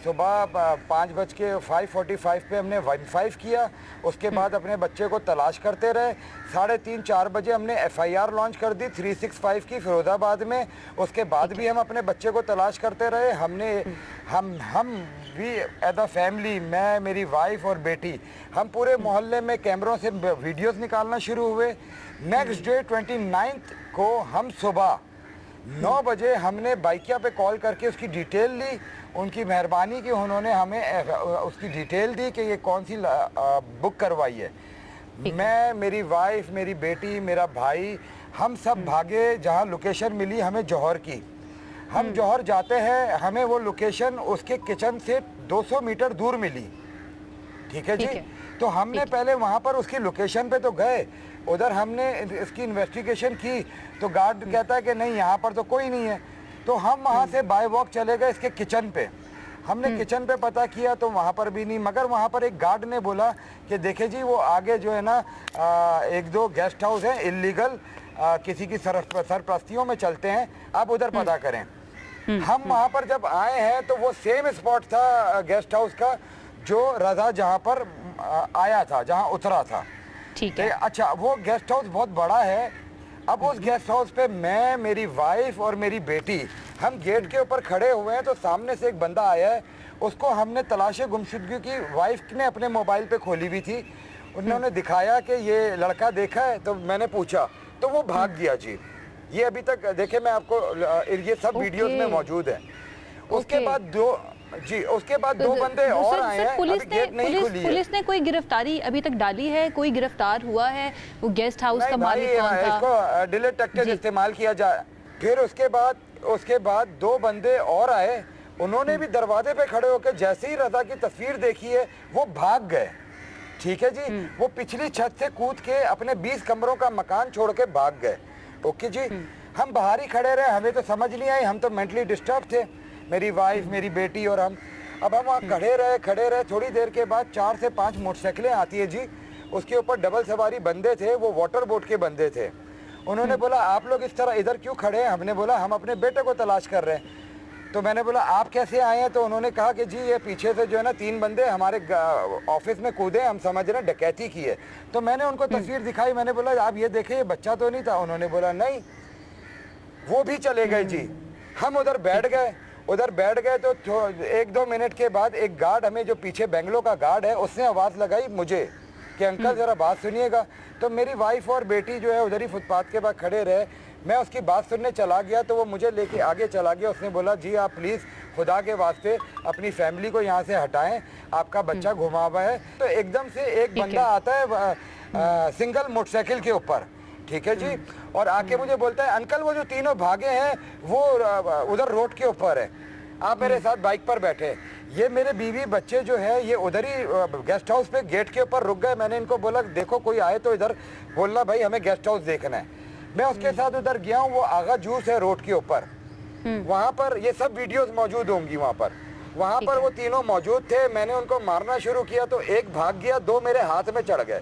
सुबह 5:45 पे हमने 15 किया। उसके बाद अपने बच्चे को तलाश करते रहे। 3:30-4 बजे हमने FIR लॉन्च कर दी 365 की फिरोज़ाबाद में। उसके बाद भी हम अपने बच्चे को तलाश करते रहे। हम भी एज अ फैमिली, मैं, मेरी वाइफ और बेटी, हम पूरे मोहल्ले में कैमरों से वीडियोस निकालना शुरू हुए। नेक्स्ट डे 29 को हम सुबह 9 बजे हमने बाइकिया पे कॉल करके उसकी डिटेल ली, उनकी मेहरबानी की उन्होंने हमें उसकी डिटेल दी कि ये कौन सी बुक करवाई है। मैं, मेरी वाइफ, मेरी बेटी, मेरा भाई, हम सब भागे जहाँ लोकेशन मिली हमें जौहर की। हम जौहर जाते हैं, हमें वो लोकेशन उसके किचन से 200 मीटर दूर मिली। ठीक है जी। तो हमने पहले वहाँ पर उसकी लोकेशन पे तो गए, उधर हमने इसकी इन्वेस्टिगेशन की तो गार्ड कहता है कि नहीं यहाँ पर तो कोई नहीं है। तो हम वहाँ से बाय वॉक चले गए इसके किचन पे। हमने किचन पे पता किया तो वहाँ पर भी नहीं, मगर वहाँ पर एक गार्ड ने बोला कि देखे जी वो आगे जो है ना 1-2 गेस्ट हाउस हैं इलीगल, किसी की सरपरस्तियों में चलते हैं, आप उधर पता करें। हम वहाँ पर जब आए हैं तो वो सेम स्पॉट था गेस्ट हाउस का जो रजा जहाँ पर आया था, जहाँ उतरा था। ठीक है। अच्छा, वो गेस्ट हाउस बहुत बड़ा है। अब उस गेस्ट हाउस पे मैं, मेरी वाइफ और मेरी बेटी, हम गेट के ऊपर खड़े हुए हैं तो सामने से एक बंदा आया है, उसको हमने तलाशे गुमशुदगी की वाइफ ने अपने मोबाइल पे खोली हुई थी, उन्होंने दिखाया कि ये लड़का देखा है, तो मैंने पूछा तो वो भाग गया जी। ये अभी तक देखे, मैं आपको ये सब वीडियोस में मौजूद है। उसके बाद उसके बाद दो बंदे और आए हैं, अभी गेट नहीं खुली है। पुलिस ने कोई गिरफ्तारी अभी तक डाली है? कोई गिरफ्तार हुआ है? वो गेस्ट हाउस का मालिक कौन था? इसको डिटेक्टर इस्तेमाल किया जाए। फिर उसके बाद 2 बंदे और आए, उन्होंने भी दरवाजे पे खड़े होकर जैसे ही रजा की तस्वीर देखी है वो भाग गए। ठीक है जी। वो पिछली छत से कूद के अपने 20 कमरों का मकान छोड़ के भाग गए। ओके जी। हम बाहर ही खड़े रहे, हमें तो समझ नहीं आई, हम तो मेंटली डिस्टर्ब थे, मेरी वाइफ, मेरी बेटी और हम। अब हम वहाँ खड़े रहे। थोड़ी देर के बाद 4 से 5 मोटरसाइकिलें आती है जी, उसके ऊपर डबल सवारी बंदे थे, वो वाटर बोट के बंदे थे। उन्होंने बोला आप लोग इस तरह इधर क्यों खड़े हैं? हमने बोला हम अपने बेटे को तलाश कर रहे हैं। तो मैंने बोला आप कैसे आए हैं? तो उन्होंने कहा कि जी ये पीछे से जो है ना 3 बंदे हमारे ऑफिस में कूदे, हम समझ रहे हैं डकैती की है। तो मैंने उनको तस्वीर दिखाई, मैंने बोला आप ये देखें ये बच्चा तो नहीं था? उन्होंने बोला नहीं। वो भी चले गए जी। हम उधर बैठ गए तो 1-2 मिनट के बाद एक गार्ड, हमें जो पीछे बेंगलो का गार्ड है, उसने आवाज़ लगाई मुझे कि अंकल ज़रा बात सुनिएगा। तो मेरी वाइफ और बेटी जो है उधर ही फुटपाथ के बाद खड़े रहे। मैं उसकी बात सुनने चला गया तो वो मुझे लेके आगे चला गया। उसने बोला जी आप प्लीज़ खुदा के वास्ते अपनी फैमिली को यहाँ से हटाएं, आपका बच्चा घुमा हुआ है। तो एकदम से एक बंदा आता है सिंगल मोटरसाइकिल के ऊपर, ठीक है जी, और आके मुझे बोलता है अंकल वो जो तीनों भागे हैं वो उधर रोड के ऊपर है, आप मेरे साथ बाइक पर बैठे। ये मेरे बीवी बच्चे जो है ये उधर ही गेस्ट हाउस पे गेट के ऊपर रुक गए। मैंने इनको बोला देखो कोई आए तो इधर बोलना भाई हमें गेस्ट हाउस देखना है। मैं उसके साथ उधर गया हूँ, वो आगा जूस है रोड के ऊपर, वहाँ पर ये सब वीडियोस मौजूद होंगी वहाँ पर वो तीनों मौजूद थे। मैंने उनको मारना शुरू किया तो एक भाग गया, 2 मेरे हाथ में चढ़ गए।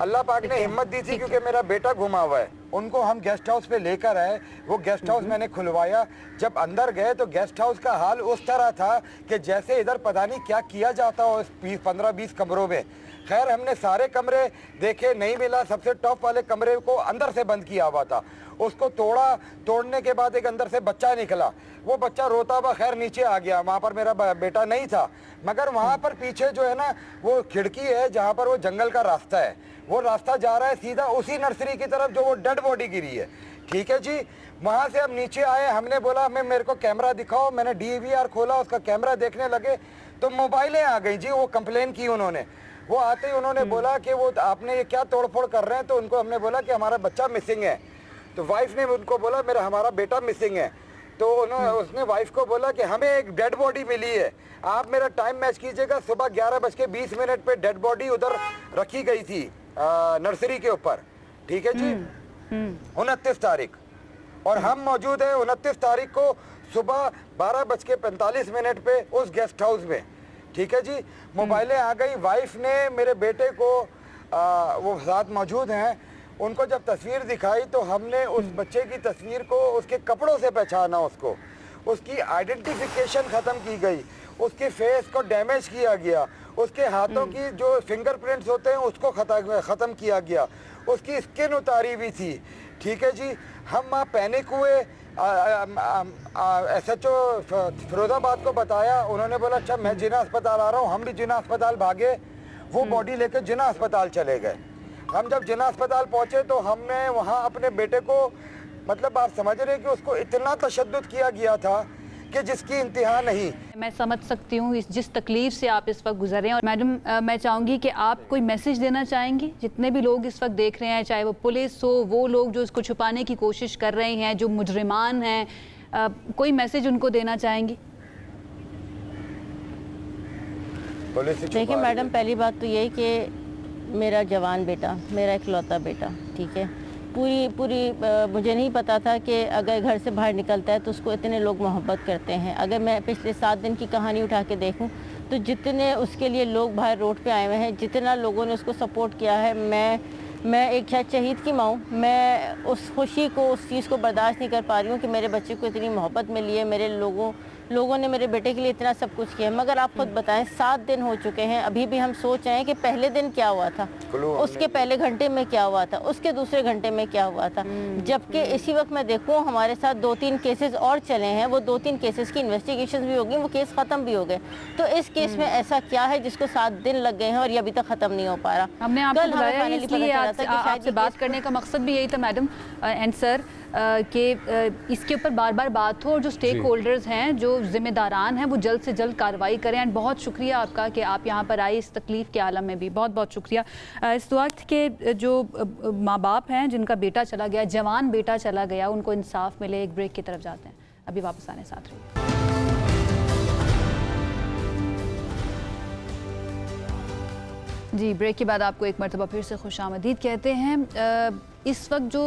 अल्लाह पाक ने हिम्मत दी थी क्योंकि मेरा बेटा घुमा हुआ है। उनको हम गेस्ट हाउस पे लेकर आए, वो गेस्ट हाउस मैंने खुलवाया। जब अंदर गए तो गेस्ट हाउस का हाल उस तरह था कि जैसे इधर पता नहीं क्या किया जाता हो 15-20 कमरों में। खैर हमने सारे कमरे देखे, नहीं मिला। सबसे टॉप वाले कमरे को अंदर से बंद किया हुआ था, उसको तोड़ने के बाद एक अंदर से बच्चा निकला। वो बच्चा रोता हुआ खैर नीचे आ गया, वहाँ पर मेरा बेटा नहीं था। मगर वहाँ पर पीछे जो है ना वो खिड़की है जहाँ पर वो जंगल का रास्ता है, वो रास्ता जा रहा है सीधा उसी नर्सरी की तरफ जो वो डेड बॉडी गिरी है। ठीक है जी। वहाँ से हम नीचे आए, हमने बोला मेरे को कैमरा दिखाओ। मैंने DVR खोला, उसका कैमरा देखने लगे तो मोबाइलें आ गई जी। वो कंप्लेन की उन्होंने, वो आते ही उन्होंने बोला कि वो आपने ये क्या तोड़फोड़ कर रहे हैं। तो उनको हमने बोला कि हमारा बच्चा मिसिंग है। तो वाइफ ने उनको बोला हमारा बेटा मिसिंग है। तो उसने वाइफ को बोला कि हमें एक डेड बॉडी मिली है, आप मेरा टाइम मैच कीजिएगा। सुबह 11:20 पे डेड बॉडी उधर रखी गई थी नर्सरी के ऊपर। ठीक है जी। 29 तारीख, और हम मौजूद हैं 29 तारीख को सुबह 12:45 पे उस गेस्ट हाउस में। ठीक है जी। मोबाइलें आ गई। वाइफ ने मेरे बेटे को वो साथ मौजूद हैं, उनको जब तस्वीर दिखाई तो हमने उस बच्चे की तस्वीर को उसके कपड़ों से पहचाना, उसकी आइडेंटिफिकेशन ख़त्म की गई, उसके फेस को डैमेज किया गया, उसके हाथों की जो फिंगरप्रिंट्स होते हैं उसको ख़त्म किया गया, उसकी स्किन उतारी हुई थी। ठीक है जी। हम वहाँ पैनिक हुए। SHO फिरोजाबाद को बताया, उन्होंने बोला अच्छा मैं जिना अस्पताल आ रहा हूँ। हम भी जिना अस्पताल भागे, वो बॉडी लेकर जिना अस्पताल चले गए। हम जब जिना अस्पताल पहुँचे तो हमने वहाँ अपने बेटे को मतलब आप समझ रहे हैं कि उसको इतना तशद्दुद किया गया था कि जिसकी इंतहा नहीं। मैं समझ सकती हूँ इस जिस तकलीफ से आप इस वक्त गुजर रहे हैं। और मैडम मैं चाहूँगी कि आप कोई मैसेज देना चाहेंगी जितने भी लोग इस वक्त देख रहे हैं, चाहे वो पुलिस हो, वो लोग जो इसको छुपाने की कोशिश कर रहे हैं, जो मुजरिमान हैं, कोई मैसेज उनको देना चाहेंगी? देखिए मैडम, पहली बात तो यही कि मेरा जवान बेटा, मेरा इकलौता बेटा, ठीक है, पूरी मुझे नहीं पता था कि अगर घर से बाहर निकलता है तो उसको इतने लोग मोहब्बत करते हैं। अगर मैं पिछले 7 दिन की कहानी उठा के देखूं तो जितने उसके लिए लोग बाहर रोड पे आए हुए हैं, जितना लोगों ने उसको सपोर्ट किया है, मैं एक शायद शहीद की माँ हूँ, मैं उस खुशी को, उस चीज़ को बर्दाश्त नहीं कर पा रही हूँ कि मेरे बच्चे को इतनी मोहब्बत मिली है, मेरे लोगों ने मेरे बेटे के लिए इतना सब कुछ किया है। मगर आप खुद बताएं, 7 दिन हो चुके हैं, अभी भी हम सोच रहे हैं कि पहले दिन क्या हुआ था, उसके पहले घंटे में क्या हुआ था, उसके दूसरे घंटे में क्या हुआ था। जबकि इसी वक्त मैं देखूँ हमारे साथ 2-3 केसेस और चले हैं, वो 2-3 केसेस की इन्वेस्टिगेशन भी हो गई, वो केस ख़त्म भी हो गए। तो इस केस में ऐसा क्या है जिसको 7 दिन लग गए हैं और ये अभी तक ख़त्म नहीं हो पा रहा। हमने आपको बुलाया इसलिए आपसे बात करने का मकसद भी यही था मैडम एंड सर कि इसके ऊपर बार बार बात हो और जो स्टेक होल्डर्स हैं, जो जिम्मेदारान हैं, वो जल्द से जल्द कार्रवाई करें। एंड बहुत शुक्रिया आपका कि आप यहाँ पर आए इस तकलीफ़ के आलम में भी, बहुत बहुत शुक्रिया। इस वक्त के जो माँ बाप हैं जिनका बेटा चला गया, जवान बेटा चला गया, उनको इंसाफ मिले। एक ब्रेक की तरफ जाते हैं, अभी वापस आने साथ रहिए। जी, ब्रेक के बाद आपको एक मरतबा फिर से खुशामदीद कहते हैं। इस वक्त जो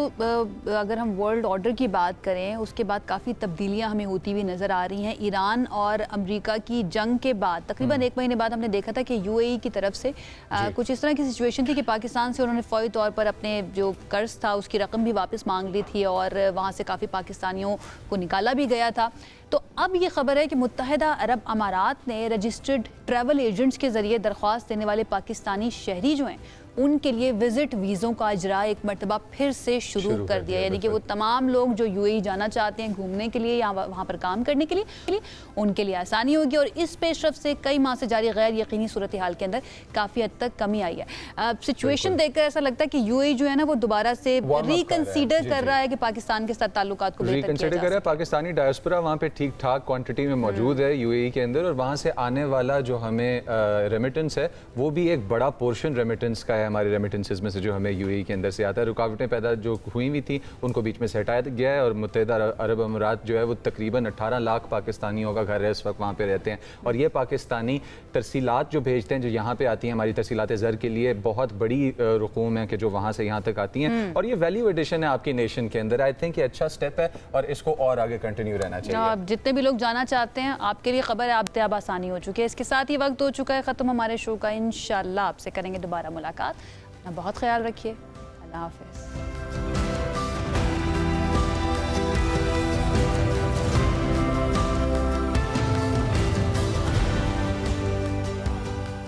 अगर हम वर्ल्ड ऑर्डर की बात करें, उसके बाद काफ़ी तब्दीलियां हमें होती हुई नज़र आ रही हैं। ईरान और अमेरिका की जंग के बाद तकरीबन 1 महीने बाद हमने देखा था कि यूएई की तरफ से कुछ इस तरह की सिचुएशन थी कि पाकिस्तान से उन्होंने फ़ौरी तौर पर अपने जो कर्ज था उसकी रकम भी वापस मांग ली थी और वहाँ से काफ़ी पाकिस्तानियों को निकाला भी गया था। तो अब ये खबर है कि मुत्तहिदा अरब अमारात ने रजिस्टर्ड ट्रैवल एजेंट्स के ज़रिए दरख्वास्त देने वाले पाकिस्तानी शहरी जो हैं उनके लिए विजिट वीज़ों का इजरा एक मरतबा फिर से शुरू कर दिया। यानी कि वो तमाम लोग जो यूएई जाना चाहते हैं घूमने के लिए या वहाँ पर काम करने के लिए, उनके लिए आसानी होगी। और इस पेशरफ से कई माह से जारी गैर यकीनी सूरत हाल के अंदर काफ़ी हद तक कमी आई है। सिचुएशन देखकर ऐसा लगता है कि यूएई जो है ना वो दोबारा से रिकन्सीडर कर रहा है कि पाकिस्तान के साथ ताल्लुकात को रिकन्सिडर कर रहा है। पाकिस्तानी डायस्पोरा वहाँ पे ठीक ठाक क्वांटिटी में मौजूद है यूएई के अंदर, और वहाँ से आने वाला जो हमें रेमिटेंस है वो भी एक बड़ा पोर्शन रेमिटेंस का है हमारे रेमिटेंसेस में से जो हमें यूएई के अंदर से आता है। रुकावटें पैदा जो हुई हुई थी उनको बीच में से हटाया गया है और मुत्तहिदा अरब अमीरात जो है वो तकरीबन 18 लाख पाकिस्तानियों का घर है इस वक्त वहाँ पे रहते हैं। और ये पाकिस्तानी तरसीलात जो भेजते हैं, जो यहाँ पे आती हैं हमारी तरसीलात ज़र के लिए, बहुत बड़ी रकूम है कि जो वहाँ से यहाँ तक आती हैं और ये वैल्यू एडिशन है आपकी नेशन के अंदर। आई थिंक ये अच्छा स्टेप है और इसको और आगे कंटिन्यू रहना चाहिए। जितने भी लोग जाना चाहते हैं आपके लिए खबर है, आप अब आसानी हो चुकी है। इसके साथ ही वक्त हो चुका है ख़त्म हमारे शो का। इंशाल्लाह आपसे करेंगे दोबारा मुलाकात। बहुत ख्याल रखिए। अल्लाह हाफ़िज़।